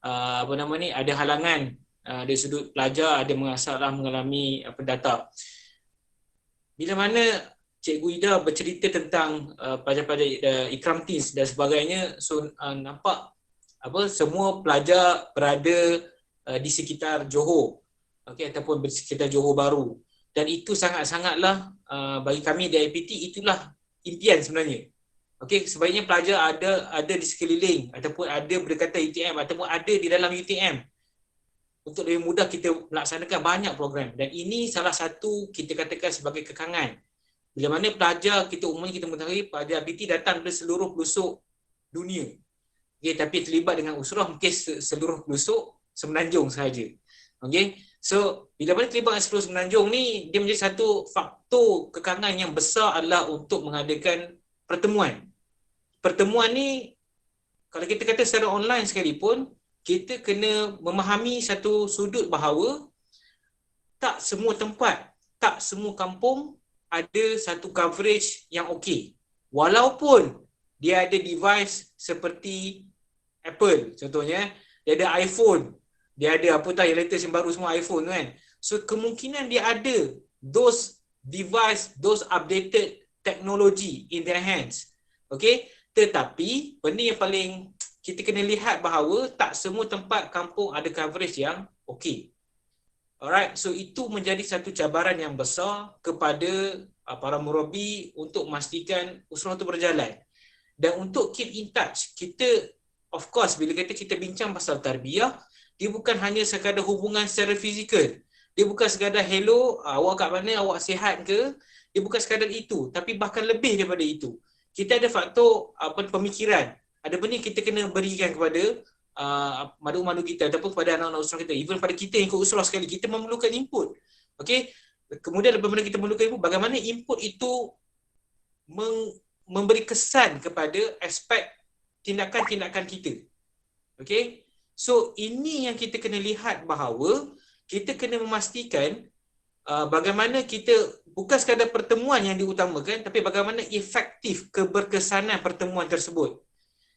ada halangan dari sudut pelajar, ada masalah mengalami data. Bila mana Cikgu Ida bercerita tentang pelajar-pelajar Ikram Teens dan sebagainya, so nampak semua pelajar berada di sekitar Johor, ataupun di sekitar Johor Bahru, dan itu sangat-sangatlah bagi kami di IPT itulah impian sebenarnya. Okey, sebaiknya pelajar ada di sekeliling ataupun ada berdekatan UTM ataupun ada di dalam UTM untuk lebih mudah kita melaksanakan banyak program. Dan ini salah satu kita katakan sebagai kekangan. Bila mana pelajar kita umumnya kita mengetahui pelajar BT datang dari seluruh pelosok dunia. Okey, tapi terlibat dengan usrah mungkin seluruh pelosok Semenanjung sahaja. Okey. So, bila mana terlibat dengan seluruh Semenanjung ni, dia menjadi satu faktor kekangan yang besar adalah untuk mengadakan pertemuan. Pertemuan ni kalau kita kata secara online sekalipun, kita kena memahami satu sudut bahawa tak semua tempat, tak semua kampung ada satu coverage yang okey. Walaupun dia ada device seperti Apple contohnya, dia ada iPhone, dia ada apa tahu yang latest yang baru semua iPhone kan. So kemungkinan dia ada those device, those updated technology in their hands. Okay, tetapi benda yang paling kita kena lihat bahawa tak semua tempat kampung ada coverage yang okey. Alright, so itu menjadi satu cabaran yang besar kepada para murabi untuk memastikan usrah itu berjalan. Dan untuk keep in touch, kita of course bila kita bincang pasal tarbiyah, dia bukan hanya sekadar hubungan secara fizikal. Dia bukan sekadar hello, awak kat mana, awak sihat ke? Dia bukan sekadar itu, tapi bahkan lebih daripada itu. Kita ada faktor pemikiran. Ada benda kita kena berikan kepada madu-madu kita ataupun kepada anak-anak usrah kita. Even pada kita yang ikut usrah sekali, kita memerlukan input. Okey. Kemudian apabila kita memerlukan input, bagaimana input itu memberi kesan kepada aspek tindakan-tindakan kita. Okey. So ini yang kita kena lihat bahawa kita kena memastikan bagaimana kita bukan sekadar pertemuan yang diutamakan, tapi bagaimana efektif keberkesanan pertemuan tersebut.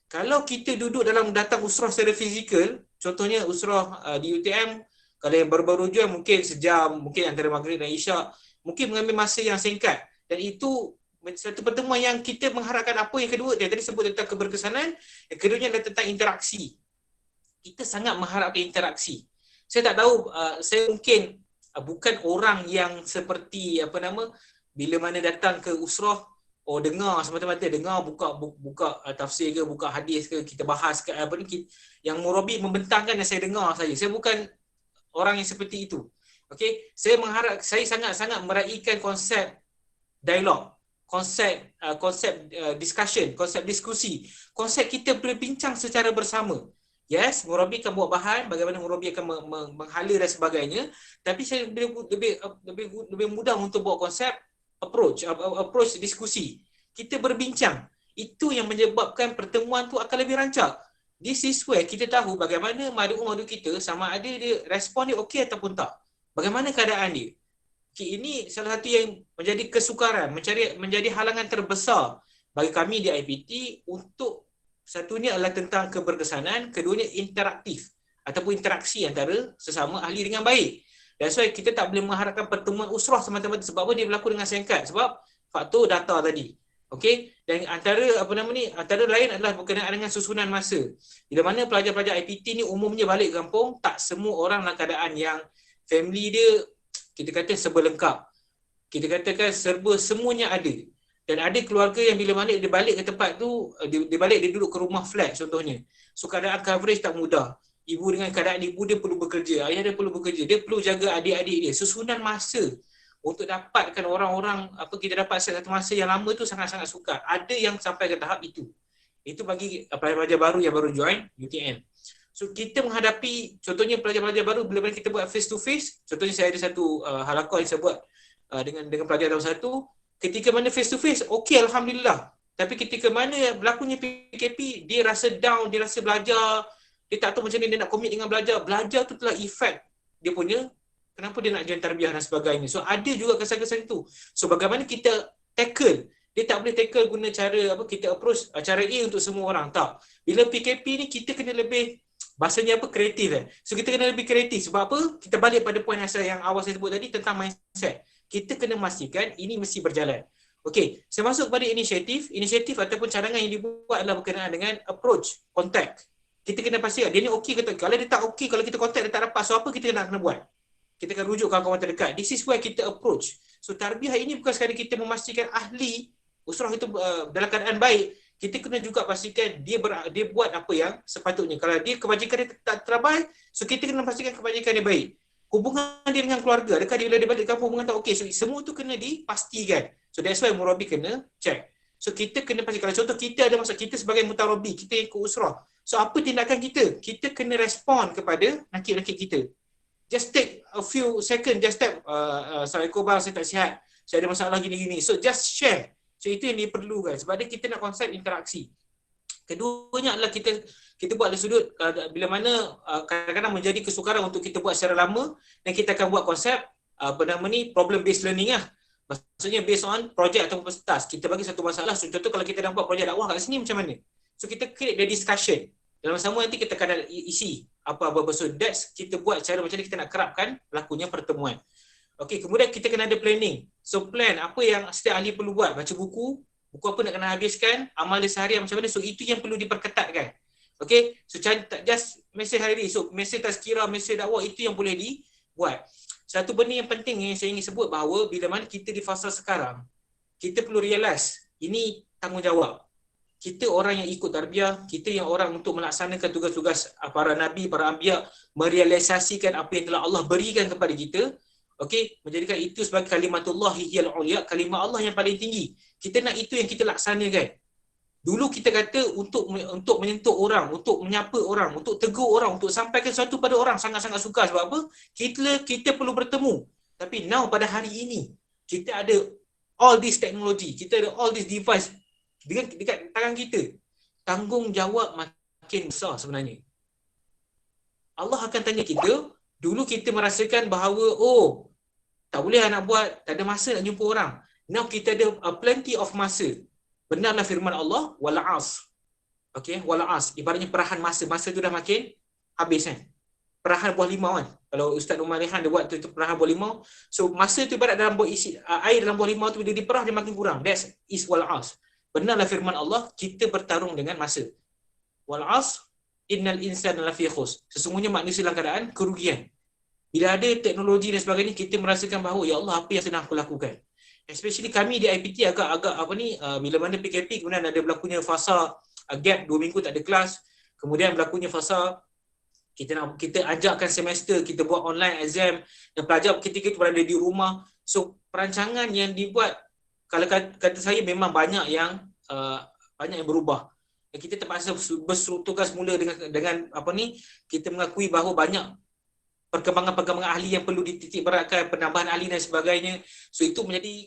Kalau kita duduk dalam datang usrah secara fizikal, contohnya usrah di UTM, kalau yang baru-baru je mungkin sejam, mungkin antara maghrib dan isyak, mungkin mengambil masa yang singkat. Dan itu satu pertemuan yang kita mengharapkan apa yang kedua, dia tadi sebut tentang keberkesanan, yang keduanya adalah tentang interaksi. Kita sangat mengharapkan interaksi. Saya tak tahu, saya mungkin bukan orang yang seperti bila mana datang ke usrah, dengar semata-mata, dengar buka tafsir ke, buka hadis ke, kita bahas ke apa ni, yang murabi membentangkan dan saya dengar saja. Saya bukan orang yang seperti itu. Okey, saya sangat-sangat meraihkan konsep dialog, konsep discussion, konsep diskusi, konsep kita berbincang secara bersama. Yes, murabi akan buat bahan, bagaimana murabi akan menghala dan sebagainya, tapi saya lebih mudah untuk buat konsep approach diskusi. Kita berbincang. Itu yang menyebabkan pertemuan tu akan lebih rancak. This is where kita tahu bagaimana madu kita sama ada dia respon dia okey ataupun tak. Bagaimana keadaan dia. Okay, ini salah satu yang menjadi kesukaran, menjadi halangan terbesar bagi kami di IPT untuk satunya adalah tentang keberkesanan, keduanya interaktif ataupun interaksi antara sesama ahli dengan baik. That's why kita tak boleh mengharapkan pertemuan usrah semata-mata sebab apa dia berlaku dengan singkat, sebab faktor data tadi. Okey, dan antara lain adalah berkenaan dengan susunan masa. Bila mana pelajar-pelajar IPT ni umumnya balik kampung, tak semua orang dalam keadaan yang family dia kita kata serba lengkap. Kita katakan serba semuanya ada. Dan ada keluarga yang bila mana dia balik ke tempat tu, dia duduk ke rumah flat contohnya. So keadaan coverage tak mudah. Ibu dengan keadaan ibu dia perlu bekerja, ayah dia perlu bekerja, dia perlu jaga adik-adik dia. Susunan masa untuk dapatkan orang-orang kita dapat satu masa yang lama tu sangat-sangat sukar. Ada yang sampai ke tahap itu. Itu bagi pelajar-pelajar baru yang baru join UTM. So kita menghadapi contohnya pelajar-pelajar baru bila mana kita buat face to face, contohnya saya ada satu halaqah yang saya buat dengan pelajar tahun 1, ketika mana face to face okey alhamdulillah. Tapi ketika mana berlakunya PKP, dia rasa down, dia rasa belajar, dia tak tahu macam mana dia nak komit dengan belajar. Belajar tu telah efek dia punya, kenapa dia nak join tarbiyah dan sebagainya. So ada juga kesan-kesan itu. So bagaimana kita tackle? Dia tak boleh tackle guna cara kita approach cara A untuk semua orang. Tak. Bila PKP ni kita kena lebih, bahasanya kreatif. So kita kena lebih kreatif. Sebab apa? Kita balik pada poin yang awal saya sebut tadi tentang mindset. Kita kena memastikan ini mesti berjalan. Okey, saya masuk kepada inisiatif ataupun cadangan yang dibuat adalah berkenaan dengan approach, contact. Kita kena pastikan dia ni okey ke tak. Kalau dia tak okey, kalau kita contact dia tak dapat, so apa kita nak kena buat? Kita akan rujuk kawan-kawan terdekat. This is where kita approach. So tarbiyah ini bukan sekadar kita memastikan ahli usrah itu dalam keadaan baik. kita kena juga pastikan dia buat apa yang sepatutnya. Kalau dia kebajikan dia tak terabas, so kita kena pastikan kebajikan dia baik. Hubungan dia dengan keluarga, adakah dia bila dia balik kampung hubungan tak okey? So semua tu kena dipastikan. So that's why murabi kena check. So kita kena pastikan, kalau contoh kita ada masalah, kita sebagai mutarabi, kita ikut usrah. So apa tindakan kita? Kita kena respon kepada nakib-nakib kita. Just take a few second, just tap, Assalamualaikum bang, saya tak sihat, saya ada masalah gini-gini. So just share. So itu yang diperlukan sebab dia kita nak konsep interaksi. Keduanya adalah kita buat dari sudut bila mana kadang-kadang menjadi kesukaran untuk kita buat secara lama, dan kita akan buat konsep problem based learning lah. Maksudnya based on project ataupun task. Kita bagi satu masalah, so contoh kalau kita nak buat projek dakwah kat sini macam mana? So kita create the discussion. Dalam sama nanti kita akan isi apa-apa. So that's kita buat cara macam ni kita nak kerapkan berlakunya pertemuan. Okey, kemudian kita kena ada planning. So plan apa yang setiap ahli perlu buat, baca buku apa nak kena habiskan, amal dia seharian macam mana. So itu yang perlu diperketatkan. Okey, so just mesej hari ni. So mesej tazkirah, mesej dakwah itu yang boleh dibuat. Satu benda yang penting yang saya ingin sebut bahawa bila mana kita di fasa sekarang, kita perlu realize ini tanggungjawab. Kita orang yang ikut tarbiyah, kita yang orang untuk melaksanakan tugas-tugas para nabi, para anbiya, merealisasikan apa yang telah Allah berikan kepada kita. Okey, menjadikan itu sebagai kalimatullah hiyal ulia, kalimah Allah yang paling tinggi. Kita nak itu yang kita laksanakan. Dulu kita kata untuk menyentuh orang, untuk menyapa orang, untuk tegur orang, untuk sampaikan sesuatu pada orang sangat-sangat suka. Sebab apa? Kita perlu bertemu. Tapi now pada hari ini, kita ada all this technology, kita ada all this device dekat tangan kita. Tanggungjawab makin besar sebenarnya. Allah akan tanya kita, dulu kita merasakan bahawa tak boleh nak buat, tak ada masa nak jumpa orang. Now kita ada plenty of masa. Benarlah firman Allah, wal as. Okey, wal as. Ibaratnya perahan masa. Masa tu dah makin habis kan. Perahan buah limau kan. Kalau Ustaz Umar Rehan dia buat tu perahan buah limau. So masa tu ibarat dalam buah isi air dalam buah limau tu dia diperah dia makin kurang. That is wal as. Benarlah firman Allah, kita bertarung dengan masa. Wal as innal insana lafi khus. Sesungguhnya manusia dalam keadaan kerugian. Bila ada teknologi dan sebagainya, kita merasakan bahawa ya Allah, apa yang sedang aku lakukan. Especially kami di IPT agak bila mana PKP kemudian ada berlakunya fasa gap 2 minggu tak ada kelas, kemudian berlakunya fasa kita ajakkan semester, kita buat online exam dan pelajar kita berada di rumah. So perancangan yang dibuat, kalau kata saya memang banyak yang berubah. Dan kita terpaksa berstrukturkan semula dengan kita mengakui bahawa banyak perkembangan ahli yang perlu dititik beratkan, penambahan ahli dan sebagainya. So itu menjadi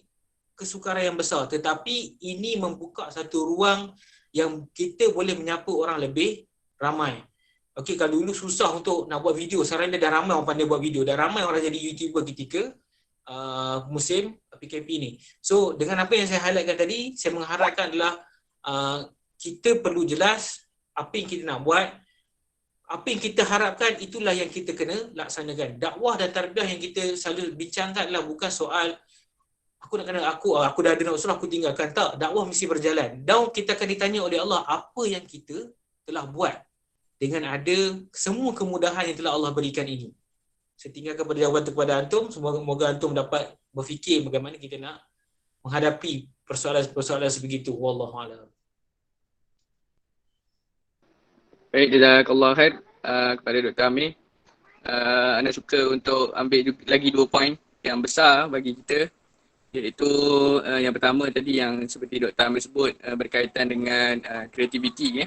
kesukaran yang besar. Tetapi ini membuka satu ruang yang kita boleh menyapa orang lebih ramai. Okey, kalau dulu susah untuk nak buat video, sekarang dah ramai orang pandai buat video. Dah ramai orang jadi YouTuber ketika musim PKP ni. So dengan apa yang saya highlightkan tadi, saya mengharapkan adalah kita perlu jelas apa yang kita nak buat. Apa yang kita harapkan itulah yang kita kena laksanakan. Dakwah dan tarbiyah yang kita selalu bincangkan adalah bukan soal aku dah ada nak usul aku tinggalkan. Tak, dakwah mesti berjalan. Dan kita akan ditanya oleh Allah apa yang kita telah buat dengan ada semua kemudahan yang telah Allah berikan ini. Saya tinggalkan jawapan kepada antum. Semoga antum dapat berfikir bagaimana kita nak menghadapi persoalan sebegitu. Wallahu a'lam.
Baik, jazakallah khair kepada Dr. Amir. Anda suka untuk ambil lagi 2 poin yang besar bagi kita, iaitu yang pertama tadi yang seperti Dr. Amir sebut berkaitan dengan kreativiti.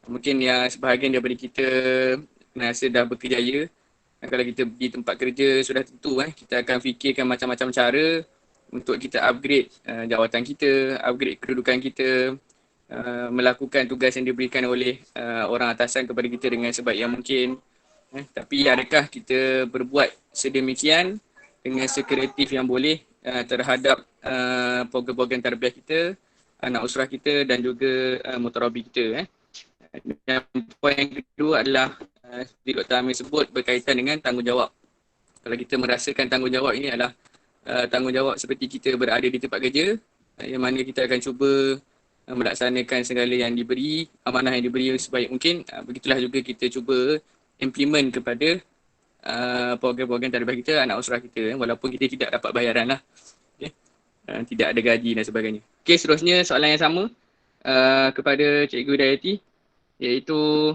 Mungkin yang sebahagian daripada kita rasa dah berkejaya. Kalau kita pergi tempat kerja sudah tentu kita akan fikirkan macam-macam cara untuk kita upgrade jawatan kita, upgrade kedudukan kita, melakukan tugas yang diberikan oleh orang atasan kepada kita dengan sebaik yang mungkin. Tapi adakah kita berbuat sedemikian dengan sekreatif yang boleh terhadap program-program tarbiyah kita, anak usrah kita dan juga mutarabi kita. Dan poin yang kedua adalah seperti Dr. Amir sebut berkaitan dengan tanggungjawab. Kalau kita merasakan tanggungjawab ini adalah tanggungjawab seperti kita berada di tempat kerja, yang mana kita akan cuba melaksanakan segala yang diberi, amanah yang diberi sebaik mungkin. Begitulah juga kita cuba implement kepada program-program tarbiyah kita, anak usrah kita, walaupun kita tidak dapat bayaran lah. Okay. Tidak ada gaji dan sebagainya. Okey, seterusnya soalan yang sama kepada Cikgu Dayati, iaitu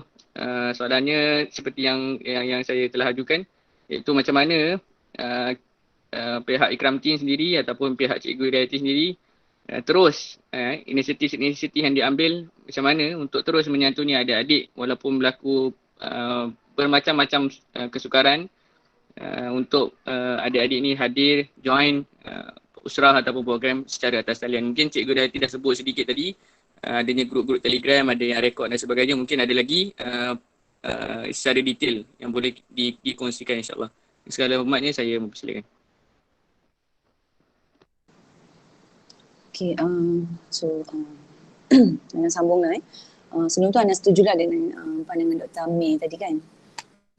soalannya seperti yang saya telah ajukan, iaitu macam mana pihak Ikram Team sendiri ataupun pihak Cikgu Dayati sendiri terus inisiatif-inisiatif yang diambil macam mana untuk terus menyantuni adik-adik walaupun berlaku bermacam-macam kesukaran untuk adik-adik ni hadir, join usrah ataupun program secara atas talian. Mungkin Cikgu Dayati dah sebut sedikit tadi, adanya grup-grup Telegram, ada yang rekod dan sebagainya. Mungkin ada lagi secara detail yang boleh dikongsikan insyaAllah. Segala hormatnya saya mempersilakan.
Okay, Ana sambung lah sebelum tu Ana setujulah dengan pandangan Dr. Amir tadi kan.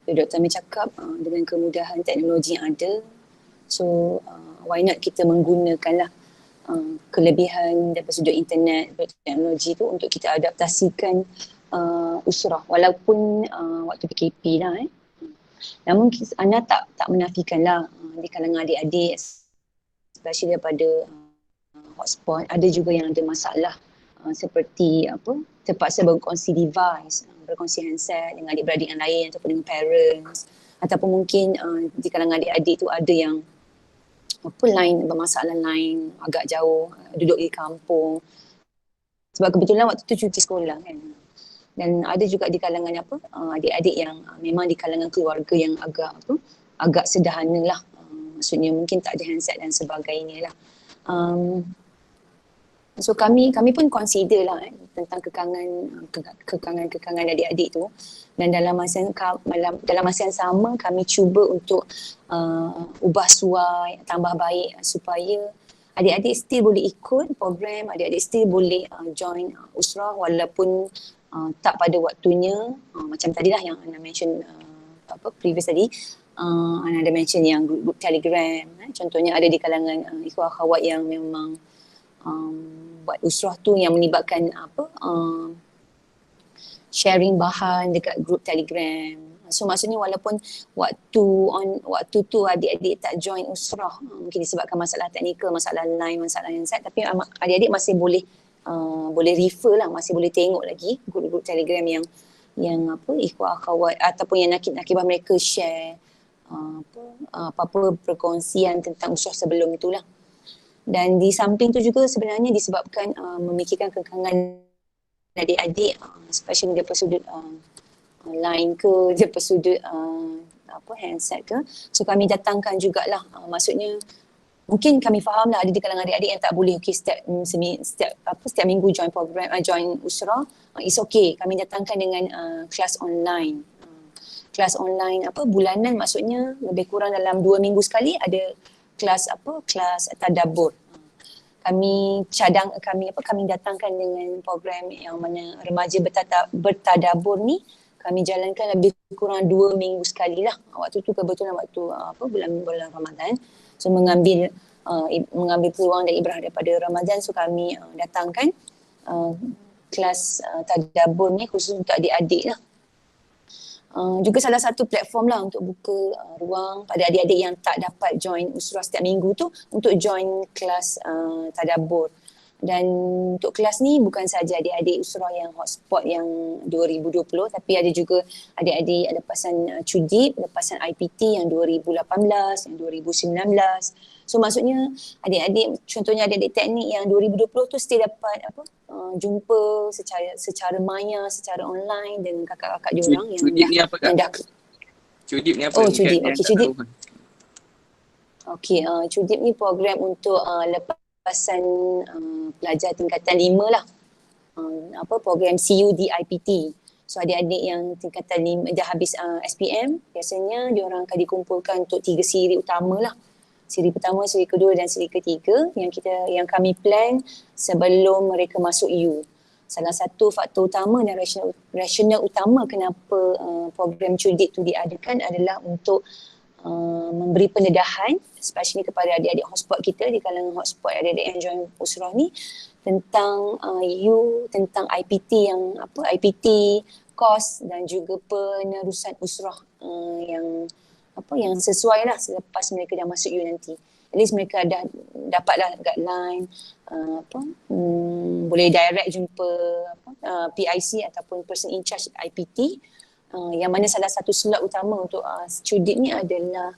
Dr. Amir cakap dengan kemudahan teknologi yang ada, so why not kita menggunakanlah kelebihan daripada sudut internet, teknologi tu untuk kita adaptasikan usrah walaupun waktu PKP lah Namun Ana tak menafikanlah di kalangan adik-adik especially daripada hotspot ada juga yang ada masalah seperti terpaksa berkongsi device, berkongsi handset dengan adik-beradik yang lain ataupun dengan parents, ataupun mungkin di kalangan adik-adik tu ada yang line bermasalah line agak jauh, duduk di kampung sebab kebetulan waktu tu cuti sekolah kan. Dan ada juga di kalangan adik-adik yang memang di kalangan keluarga yang agak sederhana lah, maksudnya mungkin tak ada handset dan sebagainya lah. So kami pun consider lah tentang kekangan adik-adik tu, dan dalam masa yang sama kami cuba untuk ubah suai, tambah baik supaya adik-adik still boleh ikut program, adik-adik still boleh join usrah walaupun tak pada waktunya. Macam tadilah yang Ana mention previous tadi, Ana ada mention yang group Telegram, contohnya ada di kalangan ikhwah akhwat yang memang buat usrah tu yang melibatkan sharing bahan dekat grup Telegram. So maksudnya walaupun waktu tu adik-adik tak join usrah, mungkin disebabkan masalah teknikal, masalah line, masalah handset, tapi adik-adik masih boleh refer lah, masih boleh tengok lagi grup-grup Telegram yang ikhwah akhwat ataupun yang nakib-nakibah mereka share apa-apa perkongsian tentang usrah sebelum itulah. Dan di samping tu juga sebenarnya disebabkan memikirkan kekangan adik-adik, especially daripada sudut line ke, daripada sudut handset ke. So kami datangkan jugalah, maksudnya mungkin kami faham lah ada di kalangan adik-adik yang tak boleh setiap minggu join program, join usrah. It's okay, kami datangkan dengan kelas online. Kelas online bulanan, maksudnya lebih kurang dalam 2 minggu sekali ada kelas tadabbur. Kami datangkan dengan program yang mana remaja bertadabbur ni kami jalankan lebih kurang 2 minggu sekali lah. Waktu tu kebetulan bulan Ramadan. So mengambil peluang dan ibrah daripada Ramadan, so kami datangkan kelas tadabbur ni khusus untuk adik-adik lah. Juga salah satu platform lah untuk buka ruang pada adik-adik yang tak dapat join usrah setiap minggu tu untuk join kelas tadabbur. Dan untuk kelas ni bukan saja adik-adik usrah yang hotspot yang 2020, tapi ada juga adik-adik lepasan Cudip, lepasan IPT yang 2018, yang 2019. So maksudnya adik-adik, contohnya adik-adik teknik yang 2020 tu still dapat jumpa secara maya, secara online dengan kakak-kakak diorang yang
Cudip ni apa kak? Cudip ni apa?
Cudip. Okey, Cudip. Okey, Cudip ni program untuk lepasan pelajar tingkatan 5 lah. Program CUDIPT. So adik-adik yang tingkatan 5 dah habis SPM, biasanya diorang akan dikumpulkan untuk 3 siri utama lah. Siri pertama, siri kedua dan siri ketiga yang kami plan sebelum mereka masuk U. Salah satu faktor utama dan rasional utama kenapa program Cudip tu diadakan adalah untuk memberi pendedahan especially kepada adik-adik hotspot kita, di kalangan hotspot adik-adik yang join usrah ni, tentang tentang IPT kos dan juga penerusan usrah yang sesuai lah selepas mereka dah masuk U nanti. At least mereka dah dapatlah guideline, boleh direct jumpa PIC ataupun person in charge IPT, yang mana salah satu slot utama untuk student ni adalah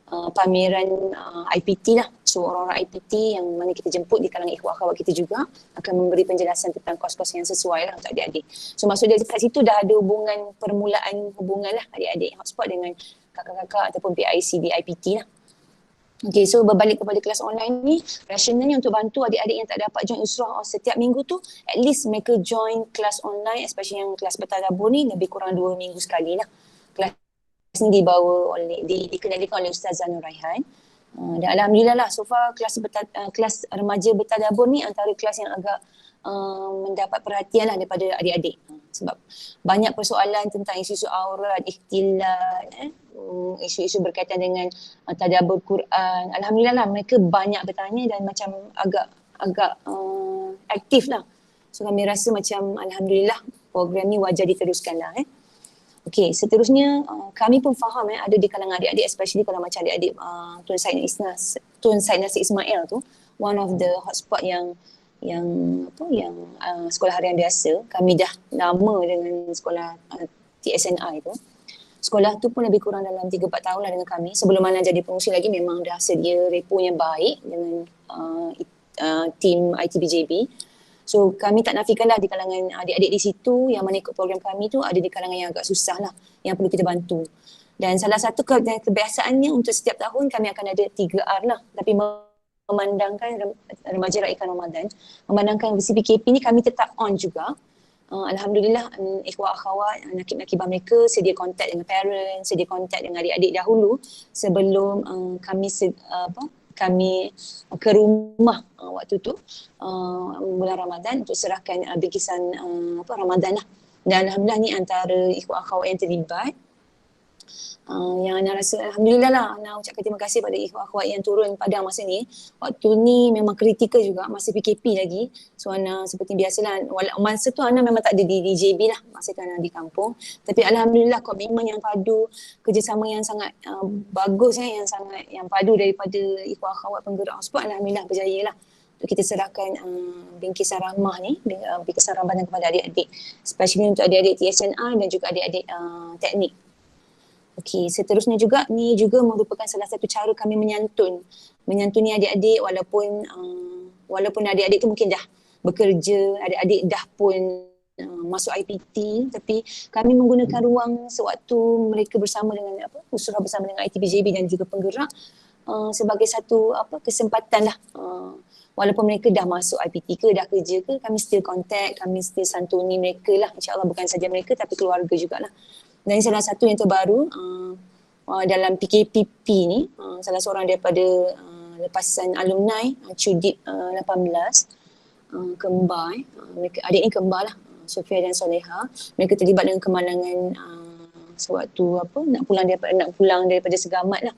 pameran IPT lah. So orang-orang IPT yang mana kita jemput di kalangan ikhwan akhwat kita juga akan memberi penjelasan tentang kos-kos yang sesuai lah untuk adik-adik. So maksud dia kat situ dah ada permulaan hubungan lah adik-adik hotspot dengan kakak-kakak ataupun PIC di IPT lah. Okay, so berbalik kepada kelas online ni, rasionalnya untuk bantu adik-adik yang tak dapat join usrah setiap minggu tu, at least mereka join kelas online, especially yang kelas bertadabbur ni lebih kurang 2 minggu sekali lah. Kelas ni dikendalikan oleh Ustazah Nur Raihan. Dan alhamdulillah lah, so far kelas remaja bertadabbur ni antara kelas yang agak mendapat perhatian lah daripada adik-adik. Sebab banyak persoalan tentang isu-isu aurat, ikhtilat, isu-isu berkaitan dengan tadabbur Quran. Alhamdulillah lah, mereka banyak bertanya dan macam agak aktif lah. So kami rasa macam alhamdulillah program ni wajar diteruskan lah. Okey, seterusnya kami pun faham ada di kalangan adik-adik, especially kalau macam adik-adik Tun Said Nasir Ismail tu, one of the hotspot yang sekolah harian biasa. Kami dah lama dengan sekolah TSNI tu. Sekolah tu pun lebih kurang dalam 3-4 tahun lah dengan kami. Sebelum Ana jadi pengurusi lagi memang dah sedia repo yang baik dengan tim ITBJB. So kami tak nafikanlah di kalangan adik-adik di situ yang mana ikut program kami tu ada di kalangan yang agak susah lah, yang perlu kita bantu. Dan salah satu kebiasaannya untuk setiap tahun kami akan ada 3R lah, tapi memandangkan remaja raikan Ramadan, memandangkan PKP ni kami tetap on juga. Alhamdulillah ikhwah akhwat, nakib-nakibah mereka sedia kontak dengan parents, sedia kontak dengan adik-adik dahulu sebelum kami ke rumah waktu tu bulan Ramadan untuk serahkan bingkisan Ramadan lah. Dan alhamdulillah ni antara ikhwah akhwat yang terlibat. Yang Ana rasa alhamdulillah lah, Ana ucapkan terima kasih pada ikhwah akhwat yang turun Padang masa ni. Waktu ni memang kritikal juga, masih PKP lagi. So Ana seperti biasalah, masa tu Ana memang tak ada di JB lah, masa tu Ana di kampung. Tapi alhamdulillah komitmen yang padu, kerjasama yang sangat bagus yang padu daripada ikhwah akhwat penggerak hotspot, alhamdulillah berjaya lah untuk kita serahkan bingkisan rahmah ni, bingkisan Ramadan kepada adik-adik, especially untuk adik-adik TSNI dan juga adik-adik teknik. Okey, seterusnya juga ni juga merupakan salah satu cara kami menyantuni adik-adik walaupun adik-adik tu mungkin dah bekerja, adik-adik dah pun masuk IPT, tapi kami menggunakan ruang sewaktu mereka bersama dengan usrah bersama dengan ITBJB dan juga penggerak sebagai satu kesempatan lah. Walaupun mereka dah masuk IPT ke, dah kerja ke, kami still contact, kami still santuni mereka lah. InsyaAllah bukan saja mereka tapi keluarga jugalah. Dan salah satu yang terbaru dalam PKPP ni, salah seorang daripada lepasan alumni Cudip 18 kembar, mereka adik ni kembar lah, Sofia dan Soleha. Mereka terlibat dengan kemalangan sewaktu nak pulang daripada Segamat lah.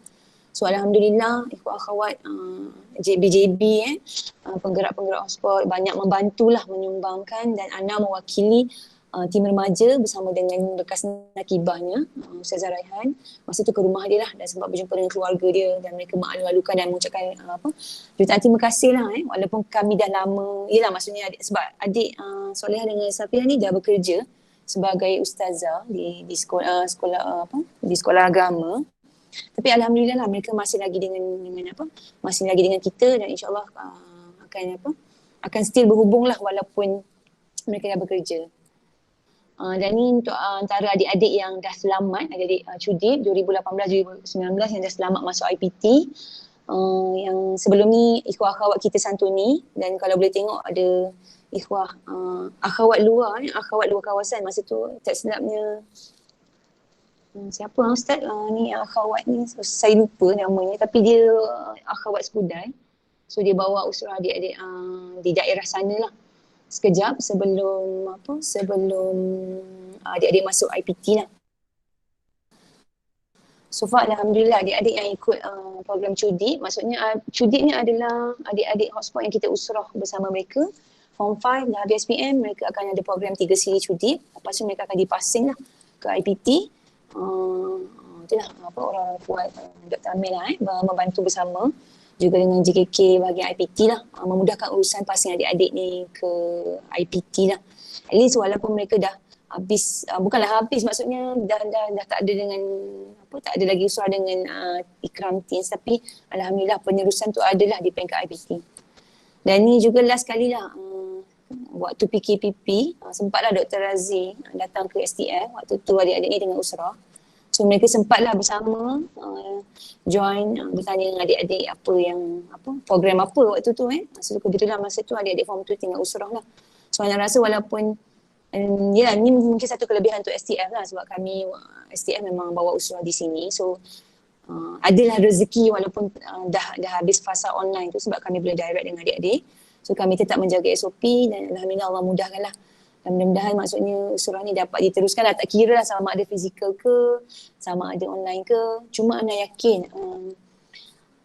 So alhamdulillah ikhwah akhwat JB penggerak-penggerak hotspot banyak membantulah, menyumbangkan, dan Ana mewakili tim remaja bersama dengan bekas nakibahnya Ustazah Raihan masa tu ke rumah dia lah dan sempat berjumpa dengan keluarga dia dan mereka malu-malukan dan mengucapkan jutaan terima kasih lah walaupun kami dah lama, maksudnya sebab adik Soleha dengan Safiah ni dah bekerja sebagai ustazah di sekolah agama, tapi alhamdulillah lah mereka masih lagi dengan kita dan insyaallah akan still berhubung lah walaupun mereka dah bekerja. Dan ni untuk antara adik-adik yang dah selamat, adik-adik Cudip 2018-2019 yang dah selamat masuk IPT. Yang sebelum ni ikhwah akhwat kita santuni, dan kalau boleh tengok ada ikhwah akhwat luar kawasan masa tu, tak silapnya siapa Ustaz ni akhwat ni, saya lupa namanya, tapi dia akhwat Skudai. So dia bawa usrah adik-adik di daerah sana lah sekejap sebelum adik-adik masuk IPT lah. So far alhamdulillah adik-adik yang ikut program Cudip, maksudnya Cudip ni adalah adik-adik hotspot yang kita usrah bersama mereka. Form 5 dah habis SPM, mereka akan ada program 3 siri Cudip, lepas tu mereka akan dipasing lah ke IPT. itulah orang kuat Dr. Amir lah membantu bersama juga dengan JKK bahagian IPT lah, memudahkan urusan passing adik-adik ni ke IPT lah. At least walaupun mereka dah habis, bukanlah habis, maksudnya dah tak ada dengan tak ada lagi usaha dengan Ikram Teens, tapi alhamdulillah penerusan tu adalah di peringkat IPT. Dan ni juga last kali lah waktu PKPP, sempatlah Dr. Razi datang ke STF waktu tu adik-adik ni dengan Usrah. So mereka sempatlah bersama join bertanya dengan adik-adik program apa waktu tu So kebetulan masa tu adik-adik form 2 tinggal Usrah lah. So Ana rasa walaupun ni mungkin satu kelebihan untuk STF lah, sebab kami STF memang bawa Usrah di sini. So adalah rezeki walaupun dah habis fasa online tu, sebab kami boleh direct dengan adik-adik. So kami tetap menjaga SOP dan alhamdulillah Allah mudahkan lah. Dan mudah-mudahan maksudnya surah ni dapat diteruskan lah. Tak kira lah sama ada fizikal ke, sama ada online ke. Cuma Ana yakin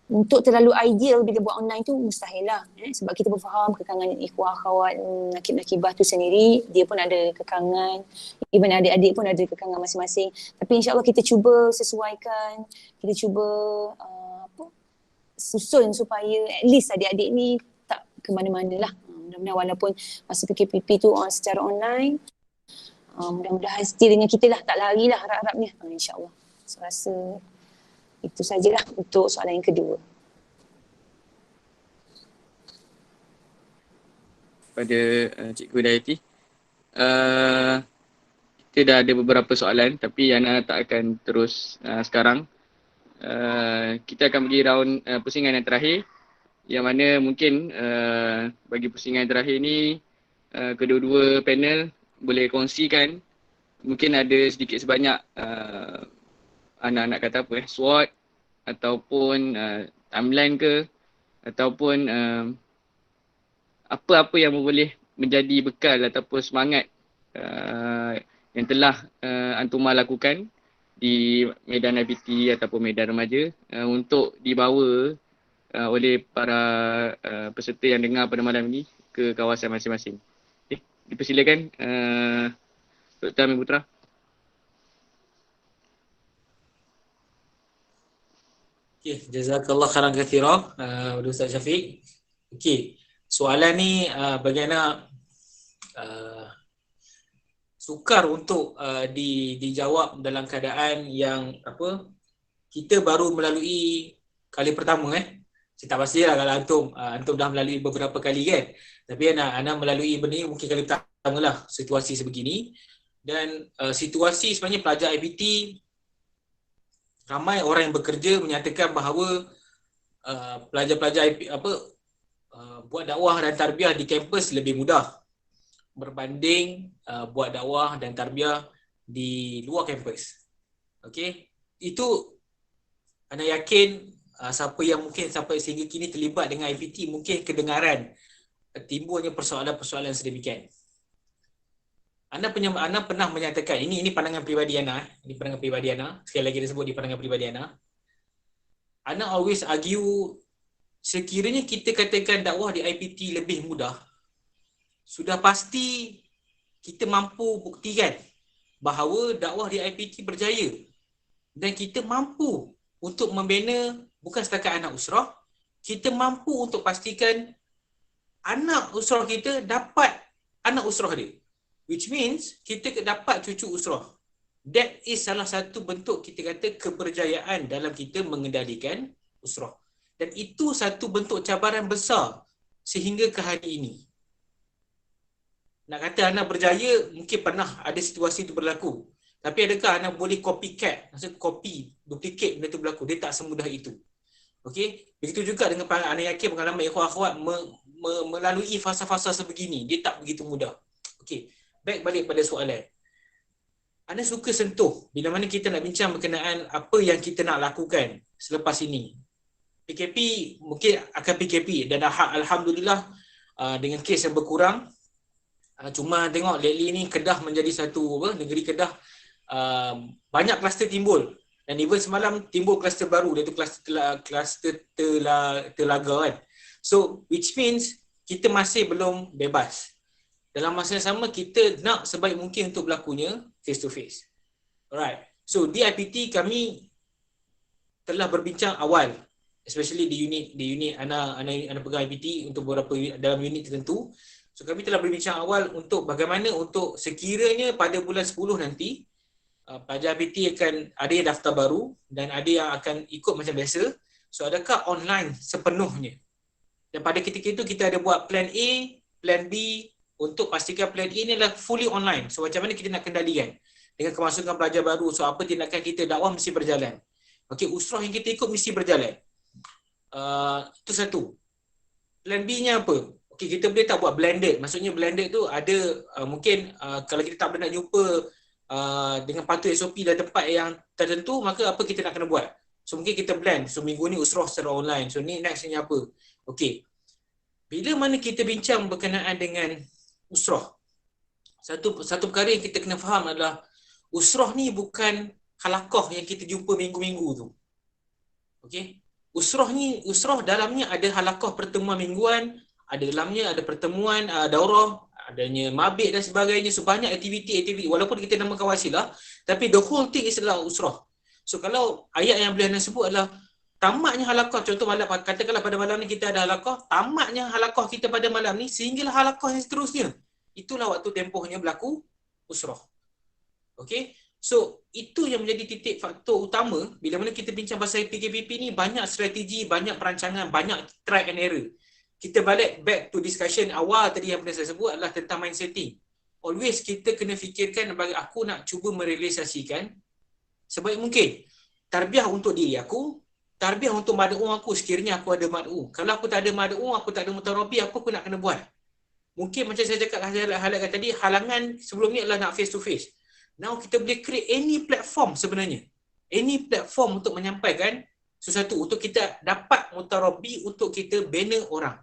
untuk terlalu ideal bila buat online tu mustahil lah. Sebab kita pun faham kekangan ikhwah, akhwat, nakib-nakibah tu sendiri. Dia pun ada kekangan. Even adik-adik pun ada kekangan masing-masing. Tapi insyaAllah kita cuba sesuaikan. Kita cuba susun supaya at least adik-adik ni tak ke mana-mana lah. Mudah-mudahan walaupun masa PKPP tu secara online, mudah-mudahan setia dengan kita lah, tak larilah harap-harapnya, insyaAllah. So rasa itu sajalah untuk soalan yang kedua.
Pada Cikgu Dayati, kita dah ada beberapa soalan tapi Ana tak akan terus sekarang. Kita akan pergi round pusingan yang terakhir, yang mana mungkin bagi pusingan terakhir ni kedua-dua panel boleh kongsikan, mungkin ada sedikit sebanyak anak-anak kata SWOT ataupun timeline ke, ataupun apa-apa yang boleh menjadi bekal ataupun semangat yang telah Antuma lakukan di medan IPT ataupun medan remaja untuk dibawa oleh para peserta yang dengar pada malam ini ke kawasan masing-masing. Okay, dipersilakan Dr. Amir Putra.
Okay, jazakallah khairan kathira Ustaz Syafiq. Okay, soalan ni bagi anak sukar untuk dijawab dalam keadaan yang kita baru melalui kali pertama Saya tak pastilah kalau antum dah melalui beberapa kali kan. Tapi anak melalui benda ni mungkin kali pertama lah situasi sebegini. Dan situasi sebenarnya pelajar IPT, ramai orang yang bekerja menyatakan bahawa pelajar-pelajar buat dakwah dan tarbiyah di kampus lebih mudah berbanding buat dakwah dan tarbiyah di luar kampus. Okey, itu anak yakin siapa yang mungkin sampai sehingga kini terlibat dengan IPT mungkin kedengaran timbulnya persoalan-persoalan sedemikian. Ana pernah menyatakan, ini pandangan peribadi Ana, sekali lagi disebut di pandangan peribadi Ana. Ana always argue, sekiranya kita katakan dakwah di IPT lebih mudah, sudah pasti kita mampu buktikan bahawa dakwah di IPT berjaya dan kita mampu untuk membina bukan setakat anak usrah, kita mampu untuk pastikan anak usrah kita dapat anak usrah dia. Which means kita dapat cucu usrah. That is salah satu bentuk kita kata keberjayaan dalam kita mengendalikan usrah. Dan itu satu bentuk cabaran besar sehingga ke hari ini. Nak kata anak berjaya, mungkin pernah ada situasi itu berlaku. Tapi adakah anak boleh copycat, maksud copy, duplicate benda itu berlaku? Dia tak semudah itu. Okey, begitu juga dengan anak yakin pengalaman ikhwan-akhwat melalui fasa-fasa sebegini, dia tak begitu mudah. Okey, balik pada soalan. Ana suka sentuh bila mana kita nak bincang berkenaan apa yang kita nak lakukan selepas ini. PKP mungkin akan PKP dan alhamdulillah dengan kes yang berkurang. Cuma tengok lately ni Kedah menjadi satu negeri Kedah banyak kluster timbul. Dan even semalam timbul kluster baru, iaitu kluster Telaga kan. So which means kita masih belum bebas. Dalam masa yang sama kita nak sebaik mungkin untuk berlakunya face to face. Alright. So di IPT kami telah berbincang awal, especially di unit Ana pegang IPT untuk beberapa dalam unit tertentu. So kami telah berbincang awal untuk bagaimana untuk sekiranya pada bulan 10 nanti pelajar IPT akan ada yang daftar baru dan ada yang akan ikut macam biasa. So adakah online sepenuhnya? Dan pada ketika itu kita ada buat plan A, plan B untuk pastikan plan A ni adalah fully online. So macam mana kita nak kendalikan dengan kemasukan pelajar baru. So apa tindakan kita, dakwah mesti berjalan. Okey, usrah yang kita ikut mesti berjalan. Itu satu. Plan B-nya apa? Okey, kita boleh tak buat blended. Maksudnya blended tu ada mungkin kalau kita tak boleh nak jumpa dengan patuh SOP dan tempat yang tertentu, maka apa kita nak kena buat? So mungkin kita blend. So minggu ni usrah secara online. So ni nextnya apa? Okey. Bila mana kita bincang berkenaan dengan usrah, satu perkara yang kita kena faham adalah usrah ni bukan halaqah yang kita jumpa minggu-minggu tu. Okey. Usrah dalamnya ada halaqah pertemuan mingguan, ada dalamnya ada pertemuan daurah, adanya mabit dan sebagainya. So banyak aktiviti walaupun kita namakan wasilah, tapi the whole thing is adalah usrah. So kalau ayat yang beliau sebut adalah tamatnya halaqah, contoh malam, katakanlah pada malam ni kita ada halaqah, tamatnya halaqah kita pada malam ni sehinggalah halaqah yang seterusnya. Itulah waktu tempohnya berlaku usrah. Okey. So itu yang menjadi titik faktor utama bila mana kita bincang pasal PKPP ni, banyak strategi, banyak perancangan, banyak try and error. Kita balik back to discussion awal tadi yang pernah saya sebut adalah tentang mind setting. Always kita kena fikirkan bagi aku nak cuba merealisasikan sebaik mungkin tarbiyah untuk diri aku, tarbiyah untuk mad'u aku sekiranya aku ada mad'u. Kalau aku tak ada mad'u, aku tak ada mutarabi, apa aku nak kena buat? Mungkin macam saya cakap highlight tadi, halangan sebelum ni adalah nak face to face. Now kita boleh create any platform sebenarnya. Any platform untuk menyampaikan sesuatu, untuk kita dapat mutarabi, untuk kita bina orang.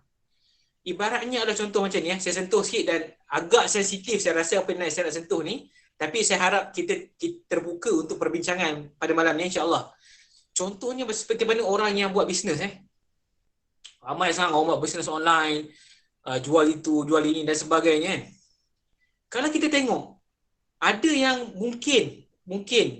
Ibaratnya adalah contoh macam ni, saya sentuh sikit dan agak sensitif saya rasa apa yang saya nak sentuh ni. Tapi saya harap kita terbuka untuk perbincangan pada malam ni, insya-Allah. Contohnya seperti mana orang yang buat bisnes. Ramai sangat orang buat bisnes online, jual itu, jual ini dan sebagainya. Kalau kita tengok, ada yang mungkin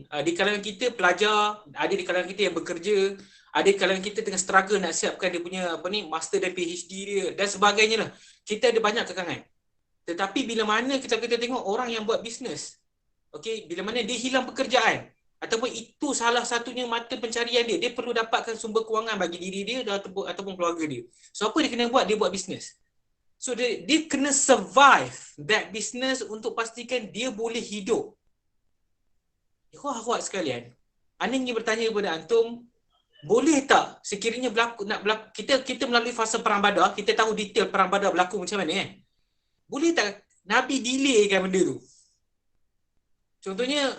di kalangan kita pelajar, ada di kalangan kita yang bekerja, ada di kalangan kita tengah struggle nak siapkan dia punya master dan PhD dia dan sebagainya lah. Kita ada banyak kekangan. Tetapi bila mana kita tengok orang yang buat bisnes, okey, bila mana dia hilang pekerjaan ataupun itu salah satunya mata pencarian dia, dia perlu dapatkan sumber kewangan bagi diri dia ataupun keluarga dia. So apa dia kena buat? Dia buat bisnes. So dia kena survive that business untuk pastikan dia boleh hidup. Ikhwah-akhwat sekalian, Ana ingin bertanya kepada antum, boleh tak sekiranya kita melalui fasa perang Badar, kita tahu detail perang Badar berlaku macam mana Boleh tak Nabi delaykan benda tu? Contohnya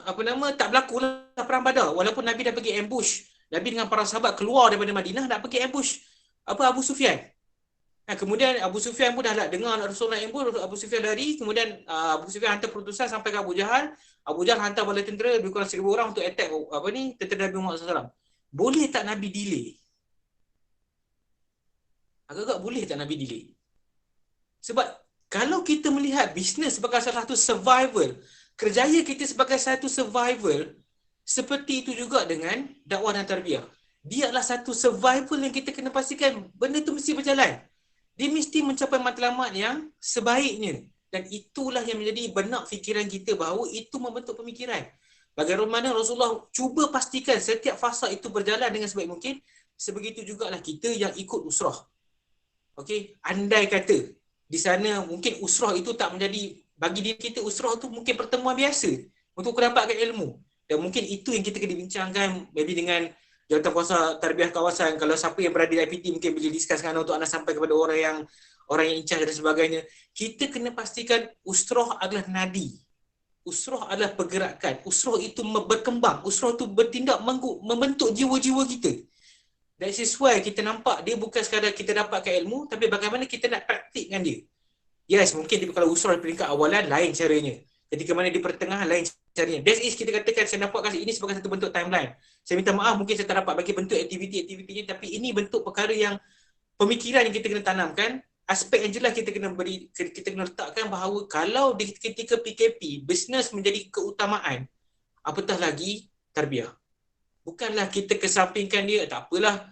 tak berlakulah perang Badar walaupun Nabi dah pergi ambush. Nabi dengan para sahabat keluar daripada Madinah nak pergi ambush Abu Sufyan. Kemudian Abu Sufyan pun dah dengar Rasulullah ambush, Abu Sufyan lari, kemudian Abu Sufyan hantar perutusan sampai ke Abu Jahal. Abu Jahal hantar bala tentera lebih kurang 1,000 orang untuk attack tentera Nabi Muhammad SAW. Boleh tak Nabi delay? Agak-agak boleh tak Nabi delay? Sebab kalau kita melihat bisnes sebagai salah satu survival, kerjaya kita sebagai satu survival, seperti itu juga dengan dakwah dan tarbiyah. Dia adalah satu survival yang kita kena pastikan benda tu mesti berjalan. Dia mesti mencapai matlamat yang sebaiknya. Dan itulah yang menjadi benak fikiran kita bahawa itu membentuk pemikiran. Bagaimana Rasulullah cuba pastikan setiap fasa itu berjalan dengan sebaik mungkin, sebegitu jugalah kita yang ikut usrah. Okey, andai kata di sana mungkin usrah itu tak menjadi, bagi diri kita usrah tu mungkin pertemuan biasa untuk mendapatkan ilmu. Dan mungkin itu yang kita kena bincangkan maybe dengan Jawatankuasa Tarbiyah Kawasan. Kalau siapa yang berada di IPT mungkin boleh discusskan untuk anda sampai kepada orang yang in charge dan sebagainya. Kita kena pastikan usrah adalah nadi. Usrah adalah pergerakan. Usrah itu berkembang. Usrah itu bertindak membentuk jiwa-jiwa kita. That is why kita nampak dia bukan sekadar kita dapatkan ilmu, tapi bagaimana kita nak praktikkan dia. Yes, mungkin kalau usrah di peringkat awalan lain caranya. Ketika mana di pertengahan lain caranya. That is kita katakan saya dapat kasih ini sebagai satu bentuk timeline. Saya minta maaf mungkin saya tak dapat bagi bentuk aktiviti-aktivitinya, tapi ini bentuk perkara yang pemikiran yang kita kena tanamkan. Aspek yang jelas kita kena letakkan bahawa kalau di ketika PKP bisnes menjadi keutamaan, apatah lagi tarbiyah. Bukanlah kita kesampingkan dia, tak apalah.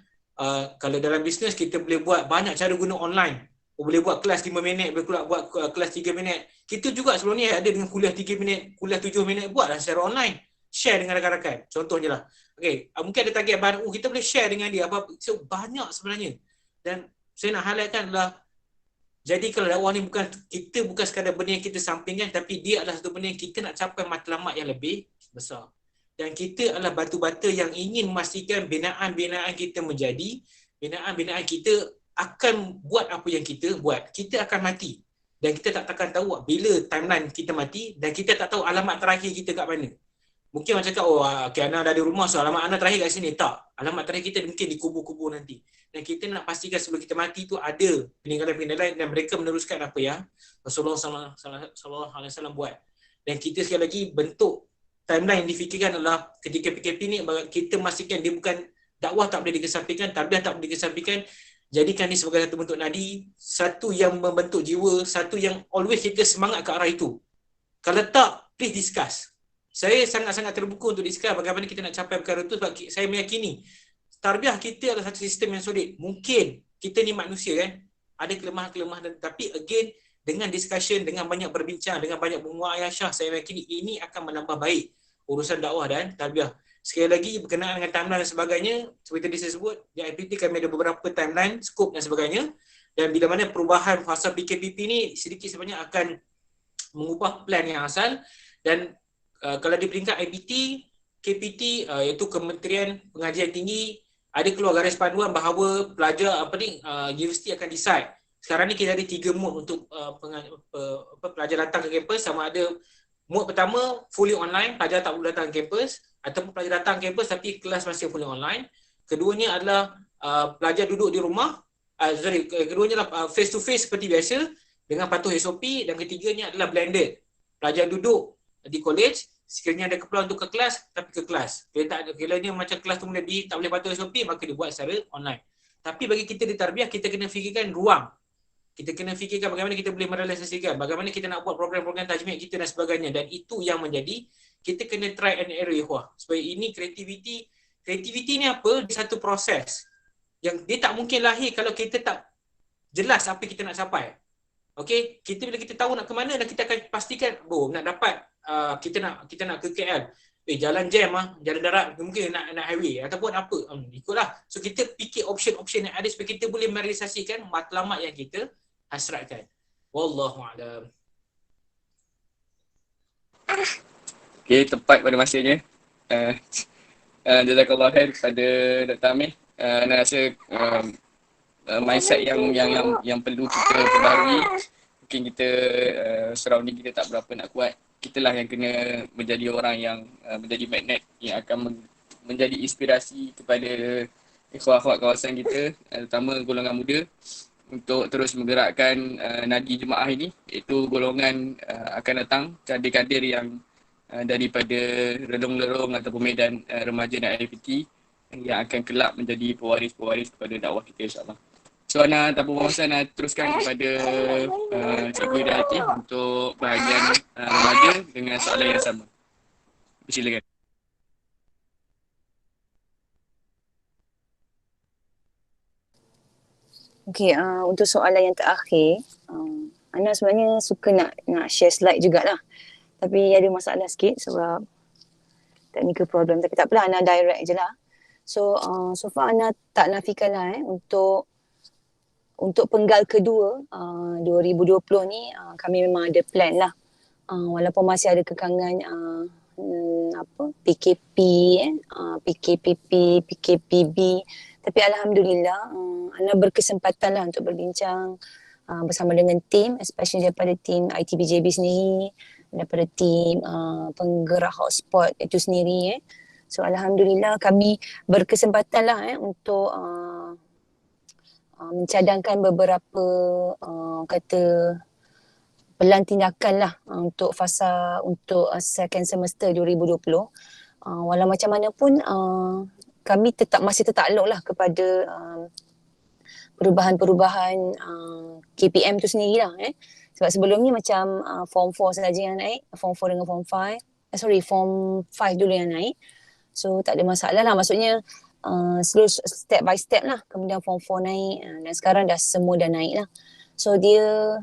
Kalau dalam bisnes kita boleh buat banyak cara guna online. Boleh buat kelas 5 minit, boleh buat kelas 3 minit. Kita juga sebelum ni ada dengan kuliah 3 minit, kuliah 7 minit, buatlah secara online. Share dengan rakan-rakan. Contohnya lah. Okay, mungkin ada target baru, kita boleh share dengan dia apa. So, banyak sebenarnya. Dan saya nak highlightkan adalah, jadi kalau dakwah ni bukan sekadar benda yang kita sampingkan, tapi dia adalah satu benda yang kita nak capai matlamat yang lebih besar. Dan kita adalah batu-bata yang ingin memastikan binaan-binaan kita menjadi, binaan-binaan kita akan buat apa yang kita buat. Kita akan mati. Dan kita tak takkan tahu bila timeline kita mati, dan kita tak tahu alamat terakhir kita kat mana. Mungkin orang cakap, okay, Ana dah ada rumah, so alamat Ana terakhir kat sini. Tak. Alamat terakhir kita mungkin di kubur-kubur nanti. Dan kita nak pastikan sebelum kita mati tu ada peninggalan-peninggalan dan mereka meneruskan apa yang Rasulullah SAW buat. Dan kita sekali lagi bentuk timeline yang difikirkan adalah ketika PKP ni kita pastikan dia bukan dakwah tak boleh dikesampingkan, tarbiyah tak boleh dikesampingkan. Jadikan ni sebagai satu bentuk nadi, satu yang membentuk jiwa, satu yang always kita semangat ke arah itu. Kalau tak, please discuss. Saya sangat-sangat terbuka untuk discuss bagaimana kita nak capai perkara itu, sebab saya meyakini tarbiyah kita adalah satu sistem yang solid. Mungkin kita ni manusia kan, ada kelemahan-kelemahan, tapi again dengan discussion, dengan banyak berbincang, dengan banyak bermuayashah, saya meyakini ini akan menambah baik urusan dakwah dan tarbiyah. Sekali lagi berkenaan dengan timeline dan sebagainya, seperti tadi saya sebut, di IPT kami ada beberapa timeline, skop dan sebagainya, dan bila mana perubahan fasa PKPP ni sedikit sebanyak akan mengubah plan yang asal. Dan kalau di peringkat IPT, KPT iaitu Kementerian Pengajian Tinggi, ada keluar garis panduan bahawa pelajar universiti akan decide. Sekarang ni kita ada 3 mode untuk pelajar datang ke kampus, sama ada mode pertama fully online, pelajar tak perlu datang ke kampus, ataupun pelajar datang ke kampus tapi kelas masih fully online. Keduanya adalah pelajar duduk di rumah, keduanya adalah face to face seperti biasa dengan patuh SOP, dan ketiganya adalah blended. Pelajar duduk di college, sekiranya ada keperluan untuk ke kelas, tapi ke kelas. Bila ni macam kelas tu mula tak boleh patuh SOP, maka dibuat secara online. Tapi bagi kita di tarbiyah, kita kena fikirkan ruang. Kita kena fikirkan bagaimana kita boleh merealisasikan, bagaimana kita nak buat program-program tajmid kita dan sebagainya. Dan itu yang menjadi, kita kena try and error ikhwah. Supaya ini kreativiti ni apa? Dia satu proses yang dia tak mungkin lahir kalau kita tak jelas apa kita nak capai. Okay, bila kita tahu nak ke mana, dan kita akan pastikan nak dapat kita nak ke KL, jalan jam jalan darat, mungkin nak highway ataupun apa, ikutlah. So kita fikir option-option yang ada supaya kita boleh merealisasikan matlamat yang kita hasratkan. Wallahu a'lam.
Okay, tepat pada masanya. Jazakallah khair kepada Dr. Amir. Saya rasa mindset yang perlu kita perbaharui. Mungkin kita surrounding kita tak berapa nak kuat. Kitalah yang kena menjadi orang yang menjadi magnet yang akan menjadi inspirasi kepada ikhwah-ikhwah kawasan kita, terutama golongan muda, untuk terus menggerakkan nadi jemaah ini, iaitu golongan akan datang kader-kader yang daripada relung-lerung ataupun medan remaja dan IPT yang akan kelak menjadi pewaris-pewaris kepada dakwah kita, insyaAllah. So Ana tanpa masa Ana teruskan kepada Cikgu Hidayati untuk bahagian remaja dengan soalan yang sama. Silakan.
Okey, untuk soalan yang terakhir, Ana sebenarnya suka nak share slide jugalah. Tapi ada masalah sikit sebab technical problem. Tapi tak apalah, Ana direct je lah. So far Ana tak nafikan lah untuk penggal kedua 2020 ni kami memang ada plan lah. Walaupun masih ada kekangan PKP, PKPP, PKPB, tapi alhamdulillah Ana berkesempatan lah untuk berbincang bersama dengan tim, especially daripada tim ITBJB sendiri, daripada tim penggerak hotspot itu sendiri. So alhamdulillah kami berkesempatan lah untuk mencadangkan beberapa pelan tindakan lah untuk fasa untuk second semester 2020. Walau macam mana pun kami masih takluk lah kepada perubahan-perubahan KPM tu sendiri lah. Sebab sebelum ni macam form 4 saja yang naik, form 4 dengan form 5. Form 5 dulu yang naik. So tak ada masalah lah, maksudnya slow step by step lah. Kemudian form 4 naik dan sekarang dah semua dah naik lah. So dia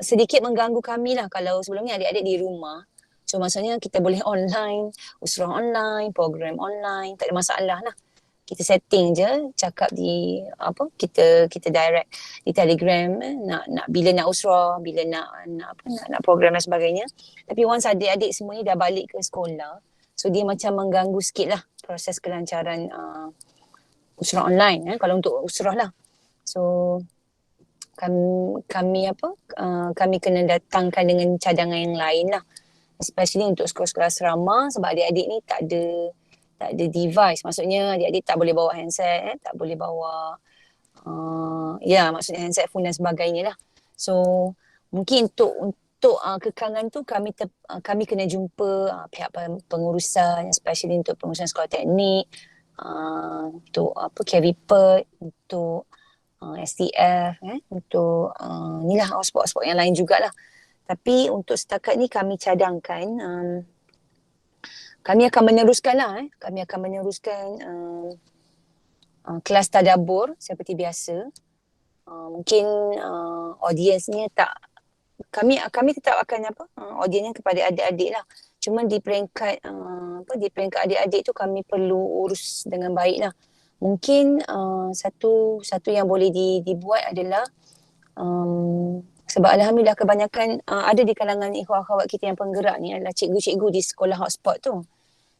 sedikit mengganggu kami lah kalau sebelum ni adik-adik di rumah. So maksudnya kita boleh online, usrah online, program online, tak ada masalah lah. Kita setting je, cakap di apa, kita direct di Telegram nak bila nak usrah, bila nak program dan sebagainya. Tapi once adik-adik semuanya dah balik ke sekolah, so dia macam mengganggu sikit lah proses kelancaran usrah online kalau untuk usrah lah. So kami kena datangkan dengan cadangan yang lain lah, especially untuk sekolah-sekolah asrama, sebab adik-adik ni tak ada device. Maksudnya adik-adik tak boleh bawa handset, tak boleh bawa maksudnya handset, phone dan sebagainya lah. So mungkin untuk kekangan tu kami kena jumpa pihak pengurusan, especially untuk pengurusan sekolah teknik, untuk KVPET, untuk STF, untuk inilah sport-sport yang lain jugalah. Tapi untuk setakat ni kami cadangkan kami akan meneruskan kelas tadabbur seperti biasa. Mungkin audiensnya kami tetap akan audiensnya kepada adik-adik lah. Cuma di peringkat adik-adik tu kami perlu urus dengan baik lah. Mungkin satu yang boleh dibuat adalah sebab alhamdulillah kebanyakan ada di kalangan ikhwan akhwat kita yang penggerak ni adalah cikgu-cikgu di sekolah hotspot tu.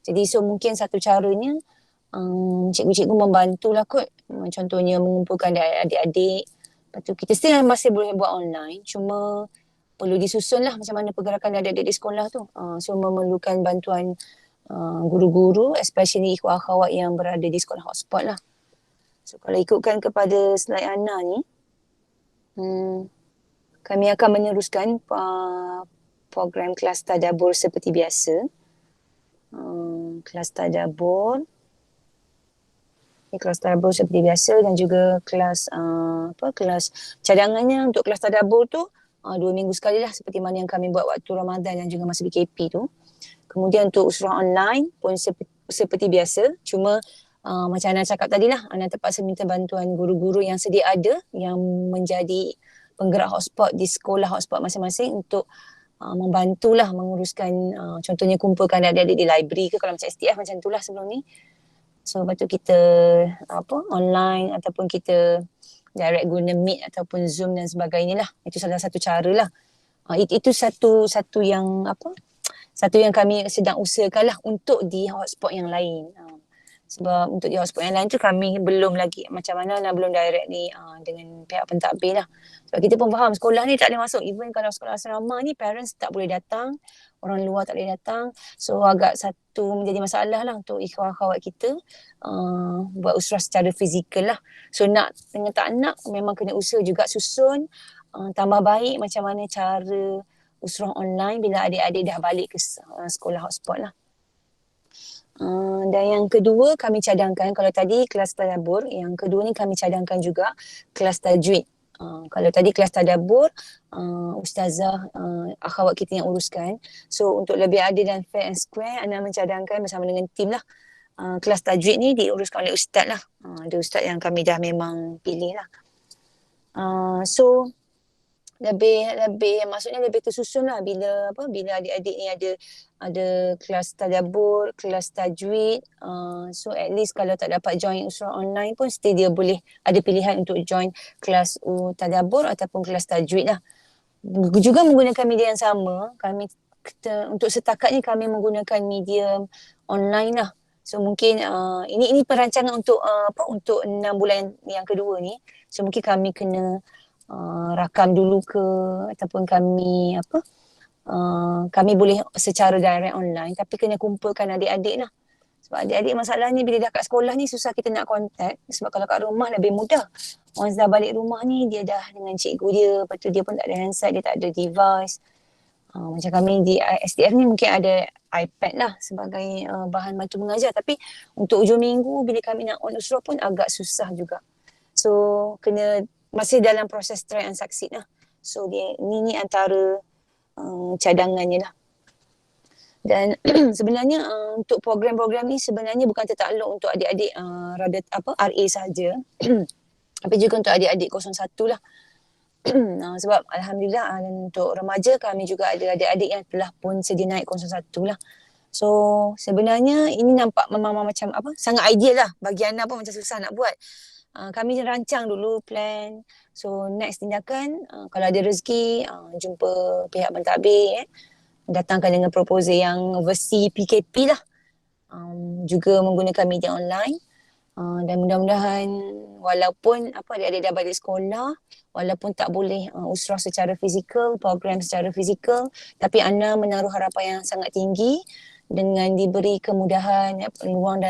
Jadi so mungkin satu caranya cikgu-cikgu membantulah kot. Contohnya mengumpulkan adik-adik. Lepas tu kita still masih boleh buat online, cuma perlu disusun lah macam mana pergerakan adik-adik di sekolah tu. So memerlukan bantuan guru-guru, especially ikhwan akhwat yang berada di sekolah hotspot lah. So kalau ikutkan kepada slide Ana ni, kami akan meneruskan program kelas tadabbur seperti biasa. Kelas tadabbur seperti biasa, dan juga kelas cadangannya untuk kelas tadabbur tu 2 minggu sekali lah, seperti mana yang kami buat waktu Ramadan dan juga masa BKP tu. Kemudian untuk usrah online pun seperti biasa, cuma macam Ana cakap tadi lah, Ana terpaksa minta bantuan guru-guru yang sedia ada yang menjadi penggerak hotspot di sekolah hotspot masing-masing untuk membantulah menguruskan contohnya kumpulkan adik-adik di library ke, kalau macam STF macam itulah sebelum ni. So lepas tu kita online ataupun kita direct guna Meet ataupun Zoom dan sebagainya lah. Itu salah satu cara lah. Itu satu yang kami sedang usahakan lah untuk di hotspot yang lain. Sebab untuk di hotspot yang lain tu kami belum lagi macam mana belum direct ni dengan pihak pentadbir lah. Sebab kita pun faham sekolah ni tak boleh masuk. Even kalau sekolah asrama ni parents tak boleh datang, orang luar tak boleh datang. So agak satu menjadi masalah lah untuk ikhwan akhwat kita buat usrah secara fizikal lah. So nak dengan tak nak memang kena usaha juga susun tambah baik macam mana cara usrah online bila adik-adik dah balik ke sekolah hotspot lah. Dan yang kedua kami cadangkan, kalau tadi kelas tadabbur, yang kedua ni kami cadangkan juga kelas tajwid. Kalau tadi kelas tadabbur ustazah akhwat kita yang uruskan. So untuk lebih adil dan fair and square, Ana mencadangkan bersama dengan tim lah. Kelas tajwid ni diuruskan oleh ustaz lah. Ada ustaz yang kami dah memang pilih lah. So lebih maksudnya lebih tersusun lah bila adik-adik ni ada kelas tadabbur, kelas tajwid. So at least kalau tak dapat join usrah online pun still dia boleh ada pilihan untuk join kelas tadabbur ataupun kelas tajwid lah. Juga menggunakan media yang sama. Untuk setakat ni kami menggunakan media online lah. So mungkin ini perancangan untuk untuk 6 bulan yang kedua ni. So mungkin kami kena rakam dulu ke, ataupun kami kami boleh secara direct online, tapi kena kumpulkan adik-adik lah. Sebab adik-adik masalahnya bila dah kat sekolah ni susah kita nak contact. Sebab kalau kat rumah lebih mudah. Once dah balik rumah ni dia dah dengan cikgu dia, lepas tu dia pun tak ada handset, dia tak ada device. Macam kami di STF ni mungkin ada iPad lah sebagai bahan bantu mengajar, tapi untuk hujung minggu bila kami nak on usrah pun agak susah juga. So kena masih dalam proses try and succeed lah. So dia ni antara cadangannya lah. Dan sebenarnya untuk program-program ni sebenarnya bukan tertakluk untuk adik-adik RA saja. Tapi juga untuk adik-adik 01 lah. Sebab Alhamdulillah untuk remaja kami juga ada adik-adik yang telah pun sedia naik 01 lah. So sebenarnya ini nampak memang macam sangat ideal lah. Bagi Ana pun macam susah nak buat. Kami rancang dulu plan. So next tindakan kalau ada rezeki jumpa pihak pentadbir datangkan dengan proposal yang versi PKP lah. Juga menggunakan media online. Dan mudah-mudahan walaupun adik-adik dah balik sekolah, walaupun tak boleh usrah secara fizikal, program secara fizikal, tapi Ana menaruh harapan yang sangat tinggi dengan diberi kemudahan,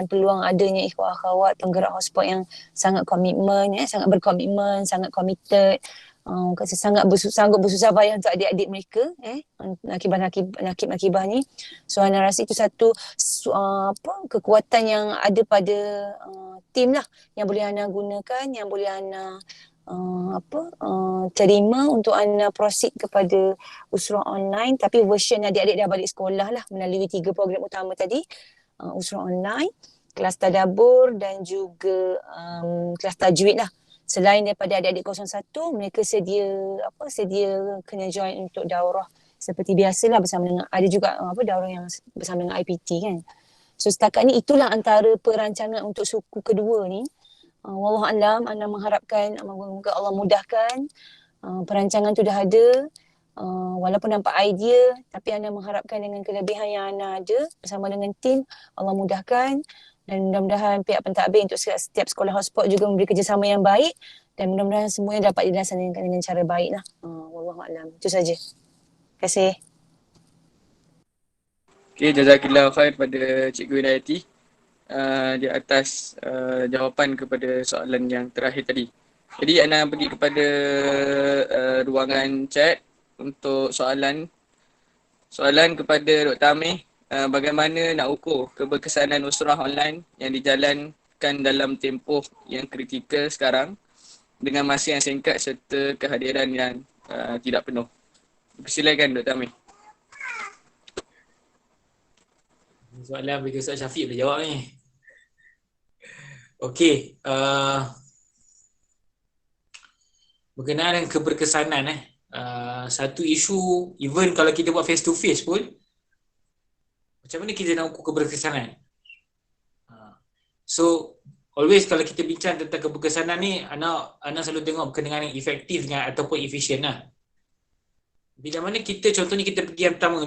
peluang adanya ikhwah akhwat penggerak hotspot yang sangat komitmen, sangat berkomitmen, sangat committed, sangat bersusah payah untuk adik-adik mereka, nakibah ni. So Ana rasa itu satu kekuatan yang ada pada tim lah yang boleh Ana gunakan, yang boleh Ana terima untuk Ana proceed kepada usrah online, tapi version adik-adik dah balik sekolah lah melalui 3 program utama tadi, usrah online, kelas tadabbur dan juga kelas tajwid lah. Selain daripada adik-adik 01, mereka sedia kena join untuk daurah seperti biasalah bersama dengan, ada juga daurah yang bersama dengan IPT kan. So setakat ni itulah antara perancangan untuk suku kedua ni. Wallahualam, Ana mengharapkan moga Allah mudahkan. Perancangan tu dah ada. Walaupun nampak idea, tapi Ana mengharapkan dengan kelebihan yang Ana ada bersama dengan tim, Allah mudahkan. Dan mudah-mudahan pihak pentadbir untuk setiap sekolah hotspot juga memberi kerjasama yang baik dan mudah-mudahan semuanya dapat dilaksanakan dengan cara baik lah. Wallahualam. Itu saja. Terima kasih.
Okay, jazakillah khair pada Cikgu Hidayati di atas jawapan kepada soalan yang terakhir tadi. Jadi Ana pergi kepada ruangan chat untuk soalan kepada Dr. Amir. Bagaimana nak ukur keberkesanan usrah online yang dijalankan dalam tempoh yang kritikal sekarang dengan masa yang singkat serta kehadiran yang tidak penuh. Persilakan Dr. Amir.
Soalan bagi Ustaz Syafiq boleh jawab ni. Okey, berkenaan dengan keberkesanan satu isu, even kalau kita buat face to face pun, macam mana kita nak ukur keberkesanan? So always kalau kita bincang tentang keberkesanan ni, Ana selalu tengok berkenaan dengan efektif dengan ataupun efisien lah. Bila mana kita, contohnya kita pergi yang pertama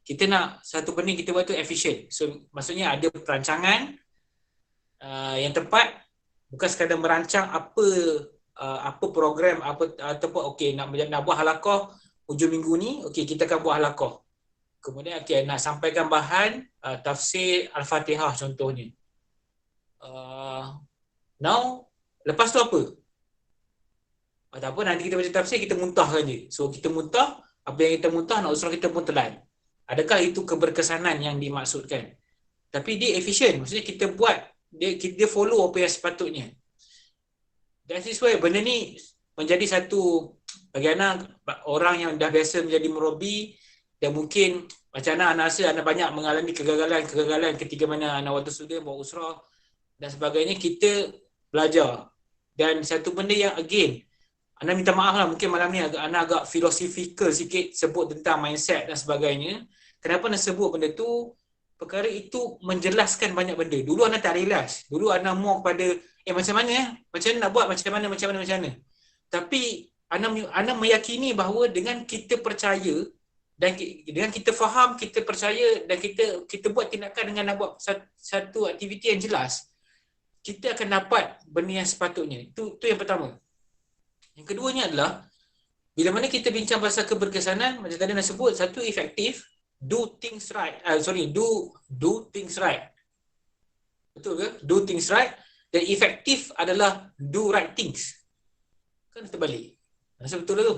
kita nak satu benda kita buat tu efisien. So maksudnya ada perancangan yang tepat, bukan sekadar merancang apa program ataupun nak buat halaqah hujung minggu ni, kita akan buat halaqah. Kemudian nak sampaikan bahan tafsir Al-Fatihah contohnya. Now lepas tu apa? Tak apa, nanti kita baca tafsir, kita muntahkan je. So kita muntah, apa yang kita muntah, nak usrah kita pun telan. Adakah itu keberkesanan yang dimaksudkan? Tapi dia efisien, maksudnya kita buat, dia follow apa yang sepatutnya. That is why benda ni menjadi satu, bagi Ana, orang yang dah biasa menjadi murabi, dan mungkin macam Ana rasa Ana banyak mengalami kegagalan ketika mana Ana waktu student buat usrah dan sebagainya, kita belajar. Dan satu benda yang again, Ana minta maaf lah, mungkin malam ni Ana agak philosophical sikit sebut tentang mindset dan sebagainya. Kenapa Ana sebut benda tu? Perkara itu menjelaskan banyak benda. Dulu Ana tak realize. Dulu Ana more kepada macam mana macam mana nak buat, macam mana. Tapi Ana meyakini bahawa dengan kita percaya dan dengan kita faham, kita percaya dan kita buat tindakan dengan nak buat satu aktiviti yang jelas, kita akan dapat benda yang sepatutnya. Itu yang pertama. Yang keduanya adalah bila mana kita bincang pasal keberkesanan, macam tadi nak sebut, satu efektif, do things right. Do things right. Betul ke? Do things right. Dan efektif adalah do right things. Kan terbalik. Rasa betul tu?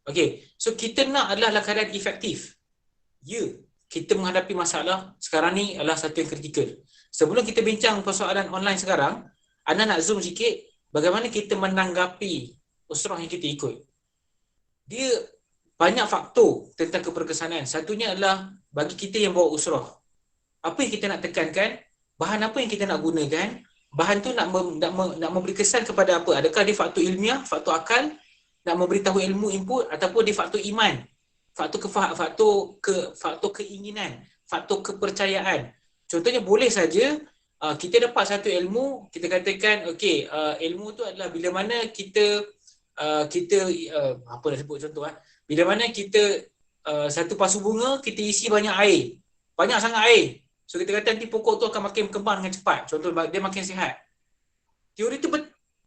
Okey, so kita nak adalah keadaan efektif. Ya, kita menghadapi masalah sekarang ni adalah satu yang kritikal. Sebelum kita bincang persoalan online sekarang, Ana nak zoom sikit bagaimana kita menanggapi usrah yang kita ikut. Dia banyak faktor tentang keberkesanan. Satunya adalah bagi kita yang bawa usrah. Apa yang kita nak tekankan, bahan apa yang kita nak gunakan, bahan tu nak memberi kesan kepada apa? Adakah dia faktor ilmiah, faktor akal, nak memberitahu ilmu input, ataupun dia faktor iman, faktor keinginan, faktor kepercayaan. Contohnya boleh saja kita dapat satu ilmu, kita katakan okey, ilmu tu adalah bila mana kita apa nak sebut contoh, bila mana kita satu pasu bunga kita isi banyak air, banyak sangat air. So kita kata nanti pokok tu akan makin berkembang dengan cepat. Contoh dia makin sihat. Teori tu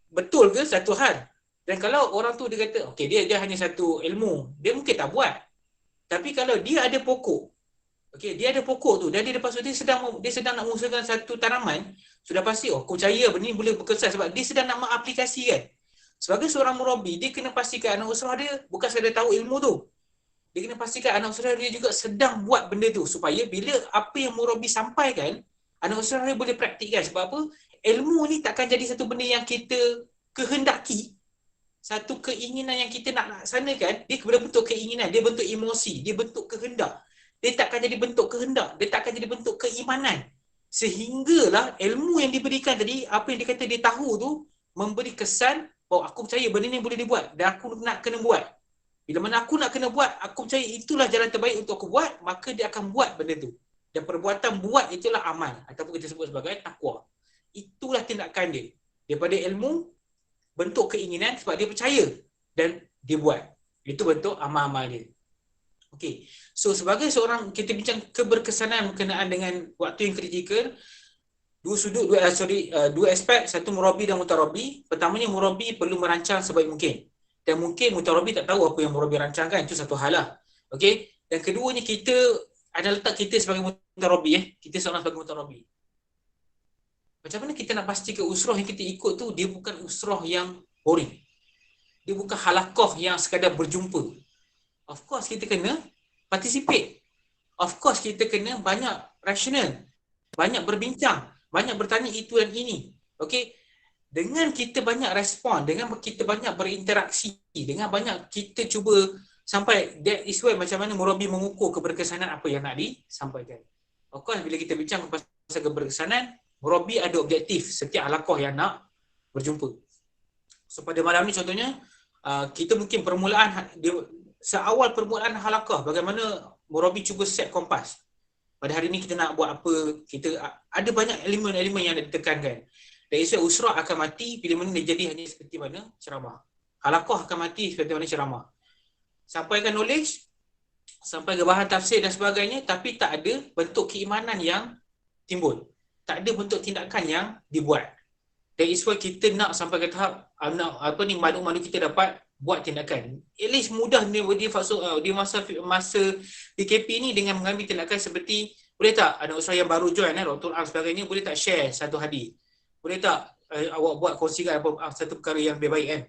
betul ke satu hal? Dan kalau orang tu dia kata okey, dia hanya satu ilmu, dia mungkin tak buat. Tapi kalau dia ada pokok, okey, dia ada pokok tu dan dia lepas tu dia sedang nak mengusahakan satu tanaman, sudah pasti aku percaya benda ni boleh berkesan sebab dia sedang nak mengaplikasikan. Sebagai seorang murabi, dia kena pastikan anak usaha dia bukan sekadar tahu ilmu tu. Dia kena pastikan anak usaha dia juga sedang buat benda tu supaya bila apa yang murabi sampaikan, anak usaha dia boleh praktikkan. Sebab apa? Ilmu ni takkan jadi satu benda yang kita kehendaki, satu keinginan yang kita nak laksanakan. Dia bentuk keinginan, dia bentuk emosi, dia bentuk kehendak. Dia takkan jadi bentuk kehendak, dia takkan jadi bentuk keimanan. Sehinggalah ilmu yang diberikan tadi, apa yang dia kata dia tahu tu, memberi kesan bahawa aku percaya benda ni boleh dibuat dan aku nak kena buat. Bila mana aku nak kena buat, aku percaya itulah jalan terbaik untuk aku buat, maka dia akan buat benda tu. Dan perbuatan buat itulah amal ataupun kita sebut sebagai takwa. Itulah tindakan dia. Daripada ilmu, bentuk keinginan sebab dia percaya dan dia buat. Itu bentuk amal-amal dia. Okey. So sebagai seorang, kita bincang keberkesanan berkenaan dengan waktu yang kritikal. Dua aspek, satu murabi dan mutarabi. Pertamanya murabi perlu merancang sebaik mungkin. Dan mungkin mutarabi tak tahu apa yang murabi rancangkan, itu satu hal lah. Okey. Dan keduanya, kita ada letak kita sebagai mutarabi, kita seorang sebagai mutarabi. Macam mana kita nak pastikan usrah yang kita ikut tu dia bukan usrah yang boring. Dia bukan halaqah yang sekadar berjumpa. Of course kita kena participate. Of course kita kena banyak rasional, banyak berbincang, banyak bertanya itu dan ini. Okey. Dengan kita banyak respon, dengan kita banyak berinteraksi, dengan banyak kita cuba sampai, that is why macam mana murabi mengukur keberkesanan apa yang nak disampaikan. Of course bila kita bincang pasal keberkesanan, murabi ada objektif setiap halaqah yang nak berjumpa. So pada malam ni contohnya, kita mungkin seawal permulaan halaqah, bagaimana murabi cuba set kompas. Pada hari ni kita nak buat apa, kita ada banyak elemen-elemen yang nak ditekankan. Dan isu usrah akan mati bila mana dia jadi hanya seperti mana ceramah. Halaqah akan mati seperti mana ceramah. Sampaikan knowledge, sampai ke bahan tafsir dan sebagainya, tapi tak ada bentuk keimanan yang timbul. Tak ada bentuk tindakan yang dibuat. Dan isu kita nak sampai ke tahap maklum-maklum kita dapat buat tindakan. At least mudah di masa PKP ni dengan mengambil tindakan seperti, boleh tak anak usaha yang baru join, Dr. Ang sebagainya, boleh tak share satu hadis? Boleh tak awak buat kongsikan satu perkara yang lebih baik kan?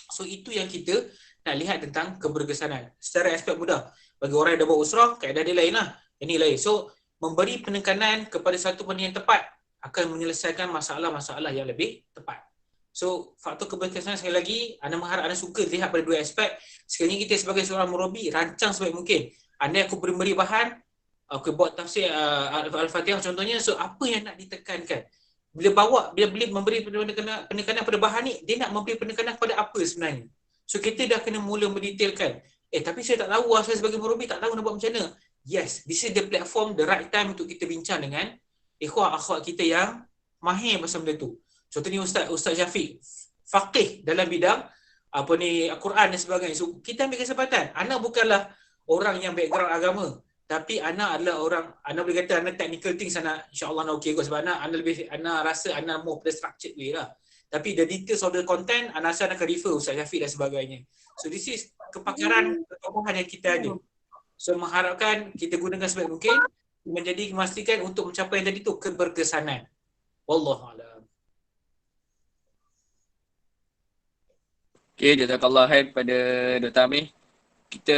So itu yang kita nak lihat tentang keberkesanan. Secara aspek mudah. Bagi orang yang dah buat usrah, kaedah dia lain lah. Ini lain. So memberi penekanan kepada satu benda yang tepat akan menyelesaikan masalah-masalah yang lebih tepat. So faktor keberkesanan, sekali lagi, anda mengharap anda suka lihat pada dua aspek. Sekali kita sebagai seorang murabi, rancang sebaik mungkin. Anda aku beri bahan, aku buat tafsir Al-Fatihah contohnya, so apa yang nak ditekankan? Bila memberi penekanan pada bahan ni, dia nak memberi penekanan pada apa sebenarnya? So kita dah kena mula mendetailkan. Tapi saya tak tahu, saya sebagai murabi tak tahu nak buat macam mana. Yes, this is the platform, the right time untuk kita bincang dengan ikhwah-akhwat kita yang mahir pasal benda tu. Contohnya Ustaz Syafiq, faqih dalam bidang Al-Quran dan sebagainya. So kita ambil kesempatan. Ana bukanlah orang yang background agama, tapi ana adalah orang, ana boleh kata ana technical things, ana insya-Allah ana okey kot sebab ana rasa ana more pada structured way lah. Tapi the details of the content, ana rasa ana akan refer Ustaz Syafiq dan sebagainya. So this is kepakaran ketokohan yang kita ada. So mengharapkan kita gunakan sebaik mungkin menjadi memastikan untuk mencapai yang tadi tu keberkesanan. Wallahu a'lam.
Okey, jazakallah khair pada Dr. Amir. Kita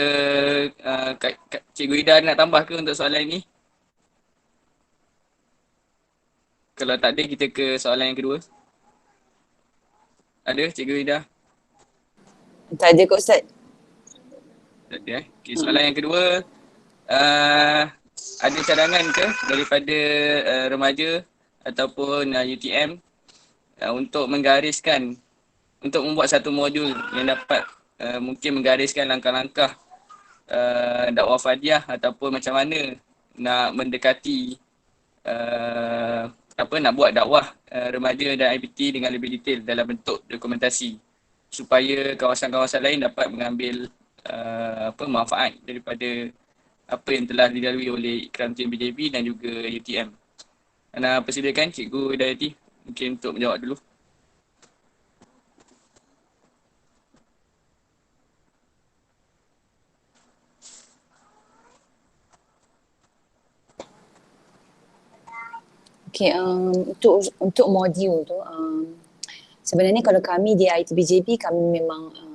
Cikgu Ida nak tambah ke untuk soalan ini? Kalau tak ada, kita ke soalan yang kedua. Ada Cikgu Ida?
Tak ada kot Ustaz.
Okay, soalan yang kedua, ada cadangan ke daripada remaja ataupun UTM untuk menggariskan, untuk membuat satu modul yang dapat mungkin menggariskan langkah-langkah dakwah Fadiyah ataupun macam mana nak mendekati nak buat dakwah remaja dan IPT dengan lebih detail dalam bentuk dokumentasi supaya kawasan-kawasan lain dapat mengambil manfaat daripada apa yang telah dilalui oleh Ikram Tim BJB dan juga UTM. Ana persilakan Cikgu Hidayati mungkin untuk menjawab dulu.
Okay, untuk modul tu, sebenarnya kalau kami di ITBJB, kami memang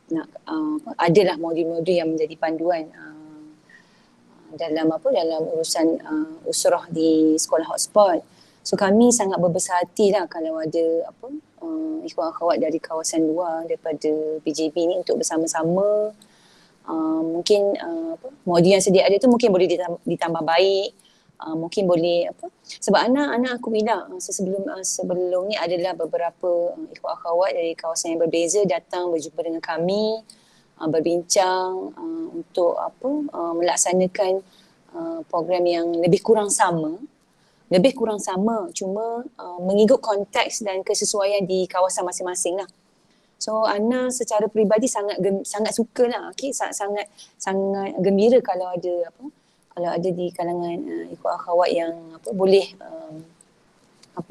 nak adalah modul-modul yang menjadi panduan dalam urusan usrah di sekolah hotspot. So kami sangat berbesar hati lah kalau ada ikhwan akhwat dari kawasan luar daripada BJB ni untuk bersama-sama mungkin modul yang sedia ada tu mungkin boleh ditambah baik. Mungkin boleh sebab anak aku bilang sebelum ni adalah beberapa ikhwan akhwat dari kawasan yang berbeza datang berjumpa dengan kami, berbincang untuk melaksanakan program yang lebih kurang sama cuma mengikut konteks dan kesesuaian di kawasan masing-masing lah. So Ana secara peribadi sangat suka lah, sangat gembira kalau ada di kalangan ikhwan akhwat yang boleh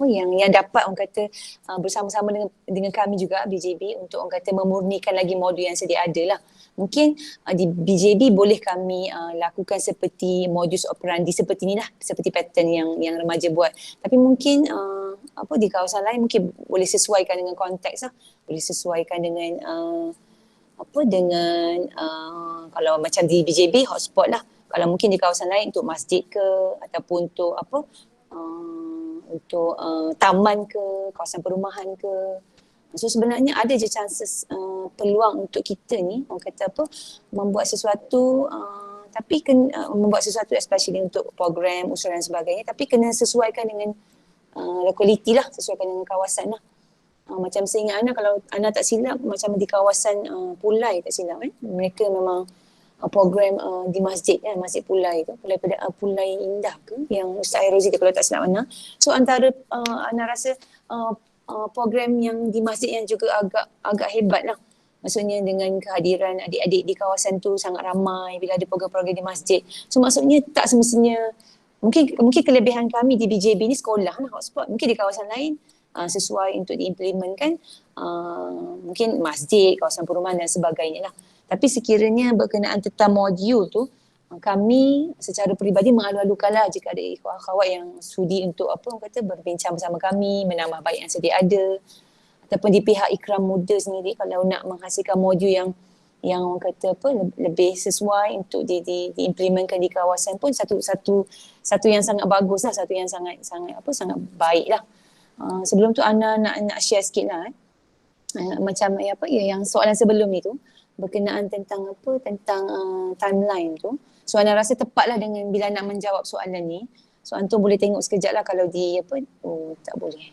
yang dapat orang kata bersama-sama dengan kami juga BJB untuk orang kata memurnikan lagi modul yang sedia ada lah. Mungkin di BJB boleh kami lakukan seperti modus operandi seperti ni lah, seperti pattern yang remaja buat. Tapi mungkin di kawasan lain mungkin boleh sesuaikan dengan konteks lah, boleh sesuaikan dengan kalau macam di BJB hotspot lah. Kalau mungkin di kawasan lain untuk masjid ke ataupun untuk untuk taman ke, kawasan perumahan ke. So sebenarnya ada je chances peluang untuk kita ni orang kata membuat sesuatu tapi membuat sesuatu especially untuk program usul dan sebagainya, tapi kena sesuaikan dengan lokaliti lah, sesuaikan dengan kawasan lah. Macam seingat Ana, kalau Ana tak silap macam di kawasan Pulai tak silap mereka memang program di masjid kan, Masjid Pulai tu, Pulai Indah ke yang Ustaz Airozi tu kalau tak silap Ana. So antara Ana rasa program yang di masjid yang juga agak hebat lah. Maksudnya dengan kehadiran adik-adik di kawasan tu sangat ramai bila ada program-program di masjid. So maksudnya tak semestinya, mungkin kelebihan kami di BJB ni sekolah lah hotspot. Mungkin di kawasan lain sesuai untuk diimplementkan mungkin masjid, kawasan perumahan dan sebagainya lah. Tapi sekiranya berkenaan tentang modul tu, kami secara peribadi mengalu-alukanlah jika ada ikhwan akhwat yang sudi untuk orang kata berbincang bersama kami, menambah baik yang sedia ada. Ataupun di pihak Ikram Muda sendiri kalau nak menghasilkan modul yang orang kata lebih sesuai untuk diimplementkan di kawasan pun satu yang sangat bagus lah, satu yang sangat baik lah. Sebelum tu Ana nak share sikit lah macam yang soalan sebelum ni tu berkenaan tentang timeline tu. So Ana rasa tepatlah dengan bila nak menjawab soalan ni. So antum boleh tengok sekejap lah kalau di tak boleh.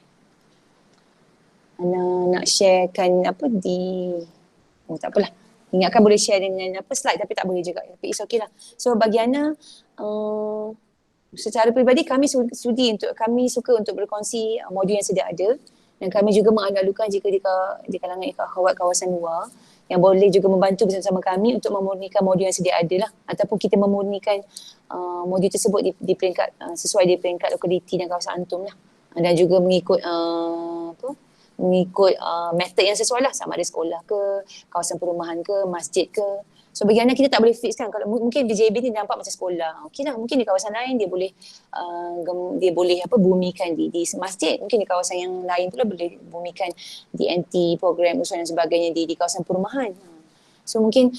Ana nak sharekan tak apalah. Ingatkan boleh share dengan slide tapi tak boleh juga. Tapi it's okay lah. So bagi Ana secara peribadi kami suka untuk berkongsi modul yang sedia ada, dan kami juga mengalu-alukan jika di kalangan ikhwan akhwat kawasan luar yang boleh juga membantu bersama kami untuk memurnikan modul yang sedia ada lah, ataupun kita memurnikan modul tersebut di peringkat sesuai di peringkat lokaliti dan kawasan antum lah, dan juga mengikut method yang sesuai lah, sama ada sekolah ke, kawasan perumahan ke, masjid ke. So bagi Ana kita tak boleh fix kan, kalau mungkin BJB ni nampak macam sekolah, okey lah, mungkin di kawasan lain dia boleh bumikan di masjid, mungkin di kawasan yang lain pula boleh bumikan di NT program usul dan sebagainya di kawasan perumahan. So mungkin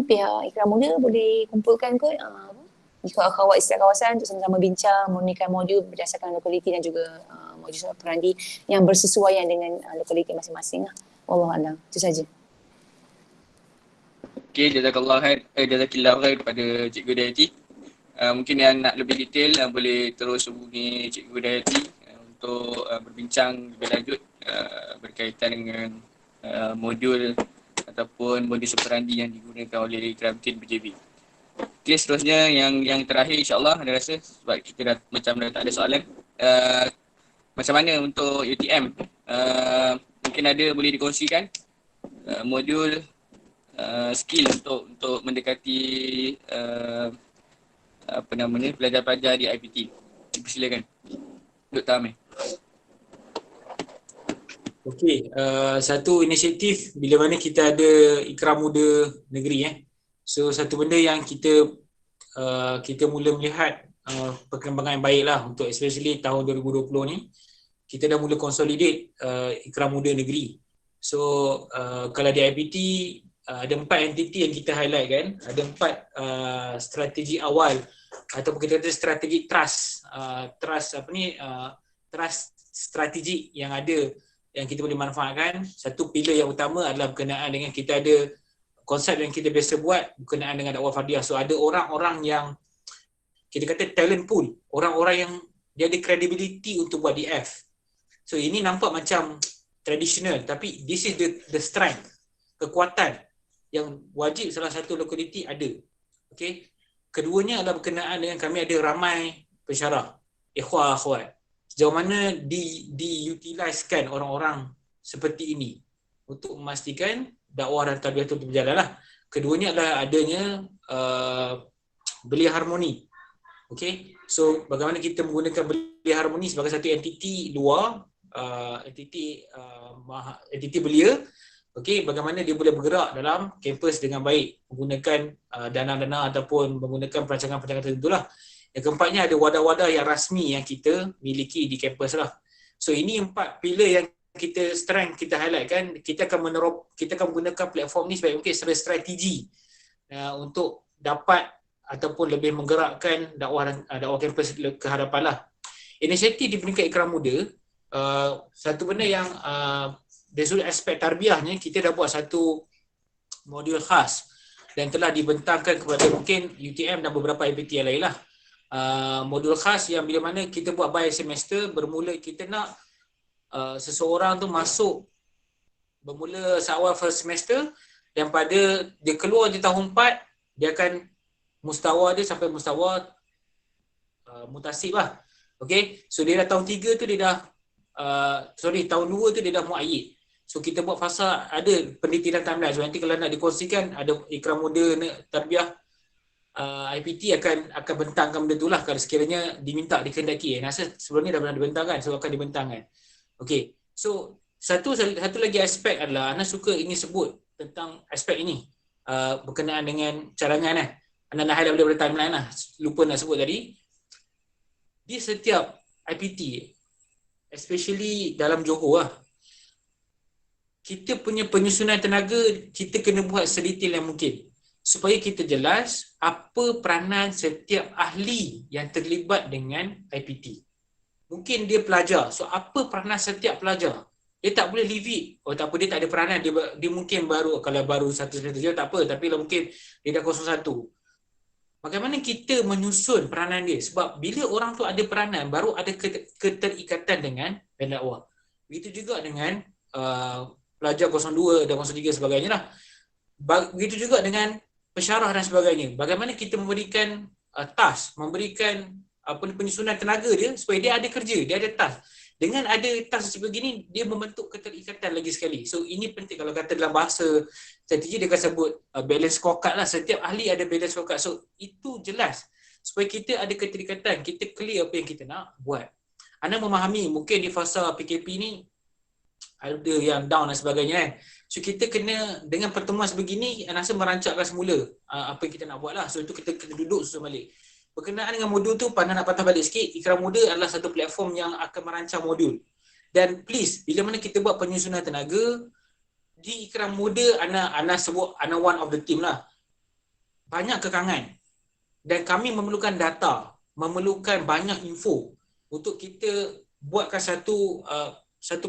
pihak Ikram Muda boleh kumpulkan kot ikhwan akhwat setiap kawasan untuk sama-sama bincang memurnikan modul berdasarkan lokaliti dan juga modul operandi yang bersesuaian dengan lokaliti masing-masing lah. Wallahualam. Itu saja.
Okay, jazakillah khair kepada Cikgu Dayati. Mungkin yang nak lebih detail boleh terus hubungi Cikgu Dayati untuk berbincang lebih lanjut berkaitan dengan modul ataupun modul superandi yang digunakan oleh Ikram Team BJB. Okay, seterusnya yang terakhir insyaAllah ada rasa sebab kita dah tak ada soalan. Macam mana untuk UTM? Mungkin ada boleh dikongsikan modul skill untuk mendekati pelajar-pelajar di IPT. Silakan Dr. Amir.
Okey, satu inisiatif bila mana kita ada Ikram Muda Negeri So satu benda yang kita mula melihat perkembangan yang baik lah untuk especially tahun 2020 ni, kita dah mula consolidate Ikram Muda Negeri. So kalau di IPT ada 4 entiti yang kita highlight kan, ada 4 strategi awal ataupun kita kata strategi trust strategi yang ada yang kita boleh manfaatkan. Satu pilar yang utama adalah berkenaan dengan kita ada konsep yang kita biasa buat berkenaan dengan dakwah fardiyah. So ada orang-orang yang kita kata talent pool, orang-orang yang dia ada credibility untuk buat DF. So ini nampak macam traditional tapi this is the strength, kekuatan yang wajib salah satu lokaliti ada. Okey. Keduanya adalah berkenaan dengan kami ada ramai pensyarah, ikhwah akhwat. Sejauh mana diutiliskan orang-orang seperti ini untuk memastikan dakwah dan tarbiyah itu berjalan lah. Keduanya adalah adanya belia harmoni. Okay, so bagaimana kita menggunakan belia harmoni sebagai satu entiti luar, entiti belia. Okay, bagaimana dia boleh bergerak dalam kampus dengan baik menggunakan dana-dana ataupun menggunakan perancangan-perancangan tertentu lah. Yang keempatnya ada wadah-wadah yang rasmi yang kita miliki di kampus lah. So ini 4 pilar yang kita strength kita highlight kan. Kita akan menggunakan platform ni sebagai mungkin sebagai strategi untuk dapat ataupun lebih menggerakkan dakwah kampus ke hadapan lah. Inisiatif di peringkat Ikram Muda, satu benda yang dari sudut aspek tarbiyahnya, kita dah buat satu modul khas dan telah dibentangkan kepada mungkin UTM dan beberapa IPT yang lain lah. Modul khas yang bila mana kita buat by semester, bermula kita nak seseorang tu masuk bermula seawal first semester dan pada dia keluar di tahun 4 dia akan mustawa dia sampai mustawa mutasib lah. Okay, so dia dah tahun 3 tu dia dah tahun 2 tu dia dah muayyid. So kita buat fasa ada penelitian timeline. So nanti kalau nak dikongsikan ada Ikram Muda Tarbiyah IPT akan bentangkan benda tu lah kalau sekiranya diminta dikehendaki. Rasa sebelum ni dah pernah dibentangkan, so akan dibentangkan. Okay, so satu lagi aspek adalah Ana suka ingin sebut tentang aspek ini berkenaan dengan cadangan Ana nak highlight daripada timeline lah, lupa nak sebut tadi. Di setiap IPT, especially dalam Johor lah, kita punya penyusunan tenaga kita kena buat sedetail yang mungkin supaya kita jelas apa peranan setiap ahli yang terlibat dengan IPT. Mungkin dia pelajar, so apa peranan setiap pelajar? Dia tak boleh leave it. Oh tak apa, dia tak ada peranan, dia mungkin kalau baru satu semester je tak apa, tapi lah mungkin dia dah 01. Bagaimana kita menyusun peranan dia? Sebab bila orang tu ada peranan, baru ada keterikatan dengan pendakwah. Begitu juga dengan pelajar 02 dan 03 sebagainya lah. Begitu juga dengan pensyarah dan sebagainya. Bagaimana kita memberikan task, memberikan penyusunan tenaga dia supaya dia ada kerja, dia ada task. Dengan ada task sebegini, dia membentuk keterikatan lagi sekali. So ini penting kalau kata dalam bahasa strategi dia akan sebut balance scorecard lah. Setiap ahli ada balance scorecard. So itu jelas. Supaya kita ada keterikatan, kita clear apa yang kita nak buat. Anda memahami mungkin di fasa PKP ni ada yang down dan sebagainya kan. So kita kena dengan pertemuan sebegini rasa merancangkan semula apa yang kita nak buat lah. So itu kita kena duduk susun balik. Berkenaan dengan modul tu, pandang nak patah balik sikit, Ikram Muda adalah satu platform yang akan merancang modul. Dan please, bila mana kita buat penyusunan tenaga, di Ikram Muda, Ana sebut, Ana one of the team lah. Banyak kekangan. Dan kami memerlukan data, memerlukan banyak info untuk kita buatkan satu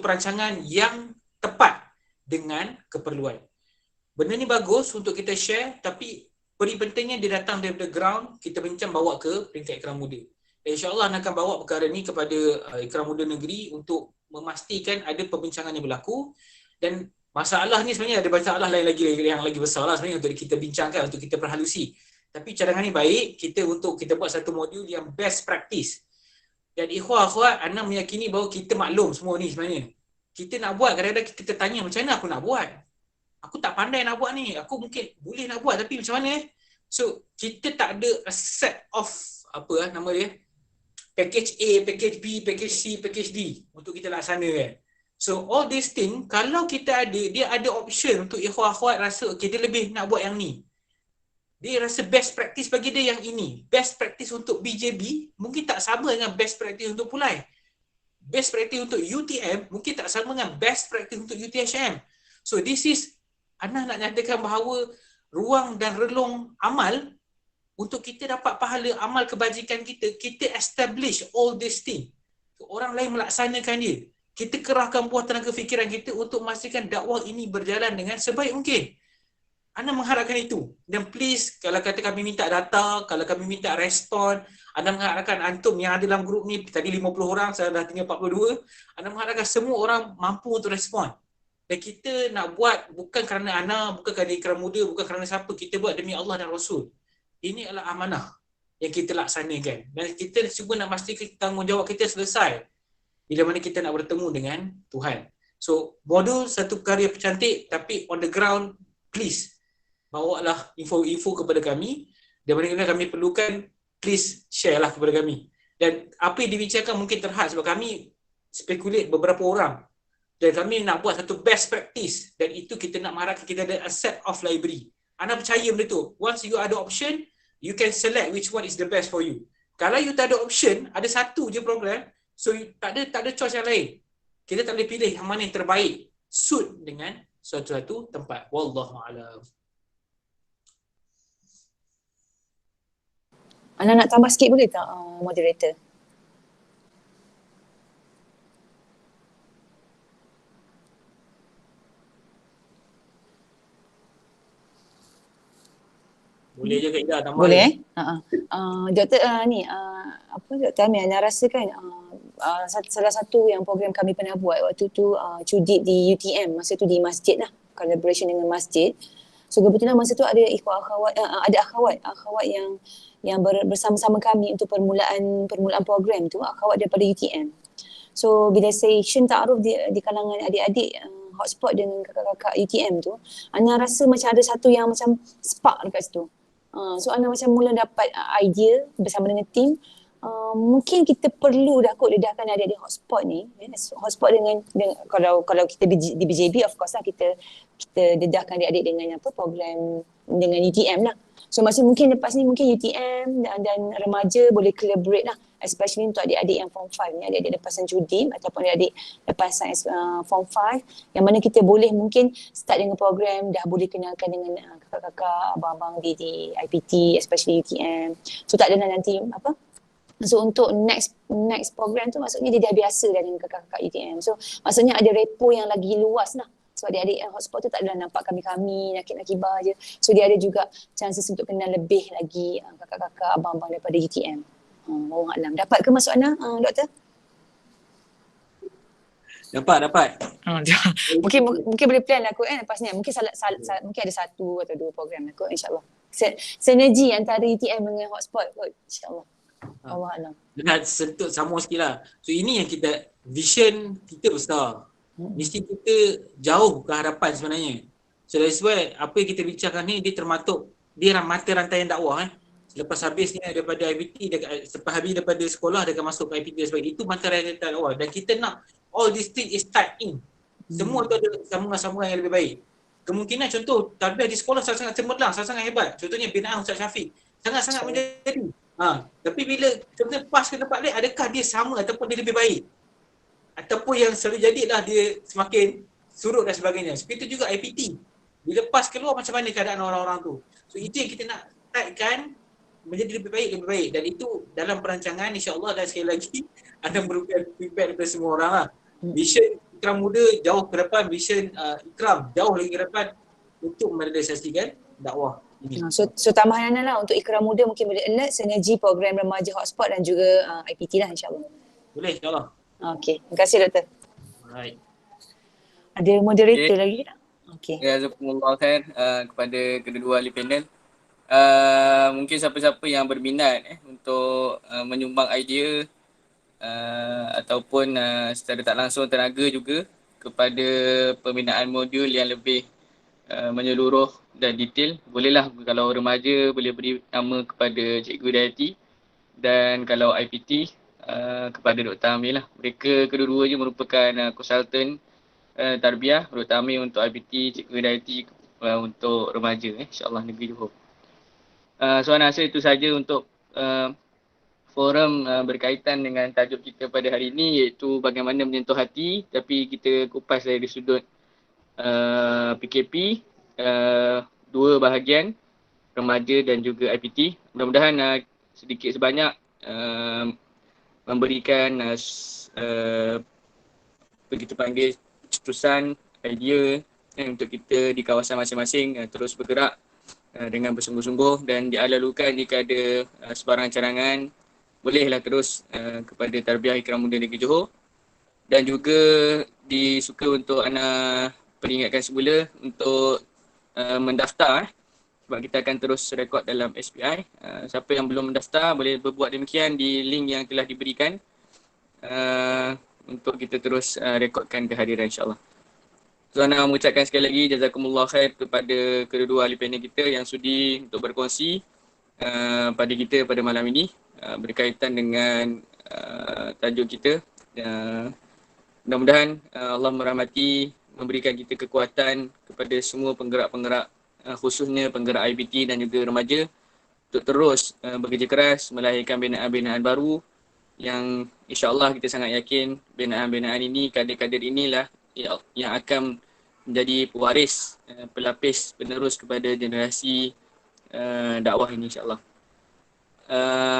perancangan yang tepat dengan keperluan. benda ni bagus untuk kita share, tapi peri pentingnya dia datang daripada ground, kita bincang bawa ke peringkat Ikram Muda. Dan InsyaAllah Ana akan bawa perkara ni kepada Ikram Muda Negeri untuk memastikan ada perbincangan yang berlaku. Dan masalah ni sebenarnya ada masalah lain lagi yang lagi besar lah sebenarnya untuk kita bincangkan, untuk kita perhalusi. Tapi cadangan ni baik, kita buat satu modul yang best practice. Dan ikhwah-ikhwat, Ana meyakini bahawa kita maklum semua ni sebenarnya. Kita nak buat, kadang-kadang kita tertanya macam mana aku nak buat. Aku tak pandai nak buat ni, aku mungkin boleh nak buat tapi macam mana. So, kita tak ada a set of, nama dia, package A, package B, package C, package D untuk kita laksanakan. So, all these things, kalau kita ada, dia ada option untuk ikhwah-ikhwat rasa, okay, dia lebih nak buat yang ni. Dia rasa best practice bagi dia yang ini. Best practice untuk BJB mungkin tak sama dengan best practice untuk Pulai. Best practice untuk UTM mungkin tak sama dengan best practice untuk UTHM. So this is, Ana nak nyatakan bahawa ruang dan relung amal untuk kita dapat pahala amal kebajikan kita establish all these things. So, orang lain melaksanakan dia. Kita kerahkan buah tenaga fikiran kita untuk memastikan dakwah ini berjalan dengan sebaik mungkin. Ana mengharapkan itu. Dan please, kalau kata kami minta data, kalau kami minta respon, Ana mengharapkan antum yang ada dalam grup ni, tadi 50 orang, saya dah tinggal 42, Ana mengharapkan semua orang mampu untuk respon. Dan kita nak buat bukan kerana Ana, bukan kerana Ikram Muda, bukan kerana siapa, kita buat demi Allah dan Rasul. Ini adalah amanah yang kita laksanakan. Dan kita cuba nak pastikan tanggungjawab kita selesai bila mana kita nak bertemu dengan Tuhan. So, modul satu karya cantik, tapi on the ground, please, bawalah info-info kepada kami. Dan mana kami perlukan, please share lah kepada kami. Dan apa yang dibincangkan mungkin terhad sebab kami speculate beberapa orang. Dan kami nak buat satu best practice. Dan itu kita nak mengharapkan kita ada a set of library. Anda percaya benda tu. Once you ada option, you can select which one is the best for you. Kalau you tak ada option, ada satu je program, so you tak ada choice yang lain. Kita tak boleh pilih yang mana yang terbaik suit dengan suatu tempat. Wallahu a'lam.
Ana nak tambah sikit boleh tak, moderator?
Boleh je Kak Ida tambah.
Boleh Doktor Dr. Amir, Ana rasa kan salah satu yang program kami pernah buat waktu tu cudit di UTM, masa tu di masjid lah, collaboration dengan masjid. So kebetulan masa tu ada akhwat yang bersama-sama kami untuk permulaan program tu, akhwat daripada UTM. So bila session ta'aruf di kalangan adik-adik hotspot dengan kakak-kakak UTM tu, Ana rasa macam ada satu yang macam spark dekat situ. So Ana macam mula dapat idea bersama dengan tim, mungkin kita perlu dedahkan adik-adik hotspot ni, hotspot dengan kalau kita di BJB, of course lah kita dedahkan adik-adik dengan program dengan UTM lah. So mungkin lepas ni mungkin UTM dan remaja boleh collaborate lah, especially untuk adik-adik yang form 5 ni, adik-adik lepasan Judim ataupun adik-adik lepasan form 5, yang mana kita boleh mungkin start dengan program, dah boleh kenalkan dengan kakak-kakak, abang-abang di IPT, especially UTM. So tak ada nanti so untuk next program tu maksudnya dia dah biasa dah dengan kakak-kakak UTM. So maksudnya ada repo yang lagi luas lah. So adik-adik yang hotspot tu tak adalah nampak kami nakib-nakibah je. So dia ada juga chances untuk kenal lebih lagi kakak-kakak, abang-abang daripada UTM. Wallahualam. Dapat ke masuk Ana, doktor?
Dapat.
Mungkin boleh plan lah kot lepas ni. Mungkin mungkin ada satu atau dua program lah kot, insyaAllah. Sinergi antara UTM dengan hotspot kot, insyaAllah. Wallahualam.
Nak sentuh sama sikit lah. So ini yang kita, vision kita besar. Mesti kita jauh ke hadapan sebenarnya. So that's why apa yang kita bincangkan ni, dia termasuk, dia mata rantaian dakwah. Lepas habis ni daripada IPT, lepas habis daripada sekolah dia akan masuk ke IPT dan sebagainya. Itu mata rantaian dakwah. Dan kita nak all these things is tied in. Semua tu ada sambungan-sambungan yang lebih baik. Kemungkinan contoh, tarbiyah di sekolah sangat-sangat cemerlang, sangat-sangat hebat. Contohnya binaan Ustaz Syafiq. Sangat-sangat menjadi. Tapi bila contohnya PAS ke tempat lain, adakah dia sama ataupun dia lebih baik? Ataupun yang selalu jadilah dia semakin surut dan sebagainya. Seperti itu juga IPT. Bila PAS keluar, macam mana keadaan orang-orang tu? So itu yang kita nak taikkan menjadi lebih baik. Dan itu dalam perancangan insya-Allah, dan sekali lagi anda merupakan feedback daripada semua orang lah. Vision Ikram Muda jauh ke depan, vision Ikram jauh lagi ke depan. untuk merealisasikan dakwah ini.
So tambahan Ana lah untuk Ikra Muda mungkin boleh alert sinergi program remaja hotspot dan juga IPT lah insyaAllah.
Boleh, insyaAllah.
Okey, terima kasih Doktor.
Alright.
Ada moderator lagi tak? Okey.
Jazakumullah khair kepada kedua-dua ahli panel. Mungkin siapa-siapa yang berminat untuk menyumbang idea ataupun secara tak langsung tenaga juga kepada pembinaan modul yang lebih menyeluruh dan detail, bolehlah. Kalau remaja boleh beri nama kepada Cikgu Dayati, dan kalau IPT kepada Dr. Amir lah. Mereka kedua-duanya merupakan konsultan tarbiyah, Dr. Amir untuk IPT, Cikgu Dayati untuk remaja insyaAllah Negeri Johor. So Ana rasa itu saja untuk forum berkaitan dengan tajuk kita pada hari ini, iaitu bagaimana menyentuh hati, tapi kita kupas dari sudut PKP, dua bahagian, remaja dan juga IPT. Mudah-mudahan sedikit sebanyak memberikan apa kita panggil cetusan, idea untuk kita di kawasan masing-masing terus bergerak dengan bersungguh-sungguh, dan dialalukan jika ada sebarang cadangan, bolehlah terus kepada Tarbiyah Ikra Muda Negeri Johor. Dan juga disuka untuk Ana peringatkan semula untuk mendaftar sebab kita akan terus rekod dalam SPI. Siapa yang belum mendaftar boleh berbuat demikian di link yang telah diberikan untuk kita terus rekodkan kehadiran insyaAllah. So Ana mengucapkan sekali lagi jazakumullah khair kepada kedua-dua ahli panel kita yang sudi untuk berkongsi pada kita pada malam ini berkaitan dengan tajuk kita. Mudah-mudahan Allah merahmati, memberikan kita kekuatan kepada semua penggerak-penggerak, khususnya penggerak IPT dan juga remaja, untuk terus bekerja keras melahirkan binaan-binaan baru yang insyaAllah kita sangat yakin binaan-binaan ini, kader-kader inilah yang akan menjadi pewaris, pelapis, penerus kepada generasi dakwah ini insyaAllah.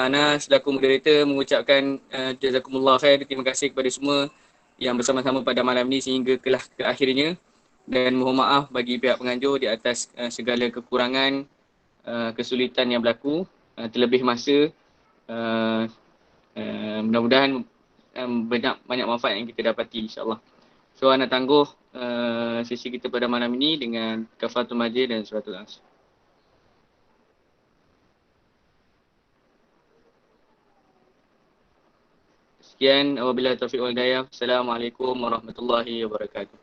Ana selaku moderator mengucapkan jazakumullah khair, terima kasih kepada semua yang bersama-sama pada malam ini sehingga ke akhirnya, dan mohon maaf bagi pihak penganjur di atas segala kekurangan, kesulitan yang berlaku, terlebih masa. Mudah-mudahan banyak manfaat yang kita dapati insyaAllah. So Ana tangguh sesi kita pada malam ini dengan kafaratul majlis dan suratul Asr. Sekian, wabillahi taufiq wal hidayah. Assalamualaikum warahmatullahi wabarakatuh.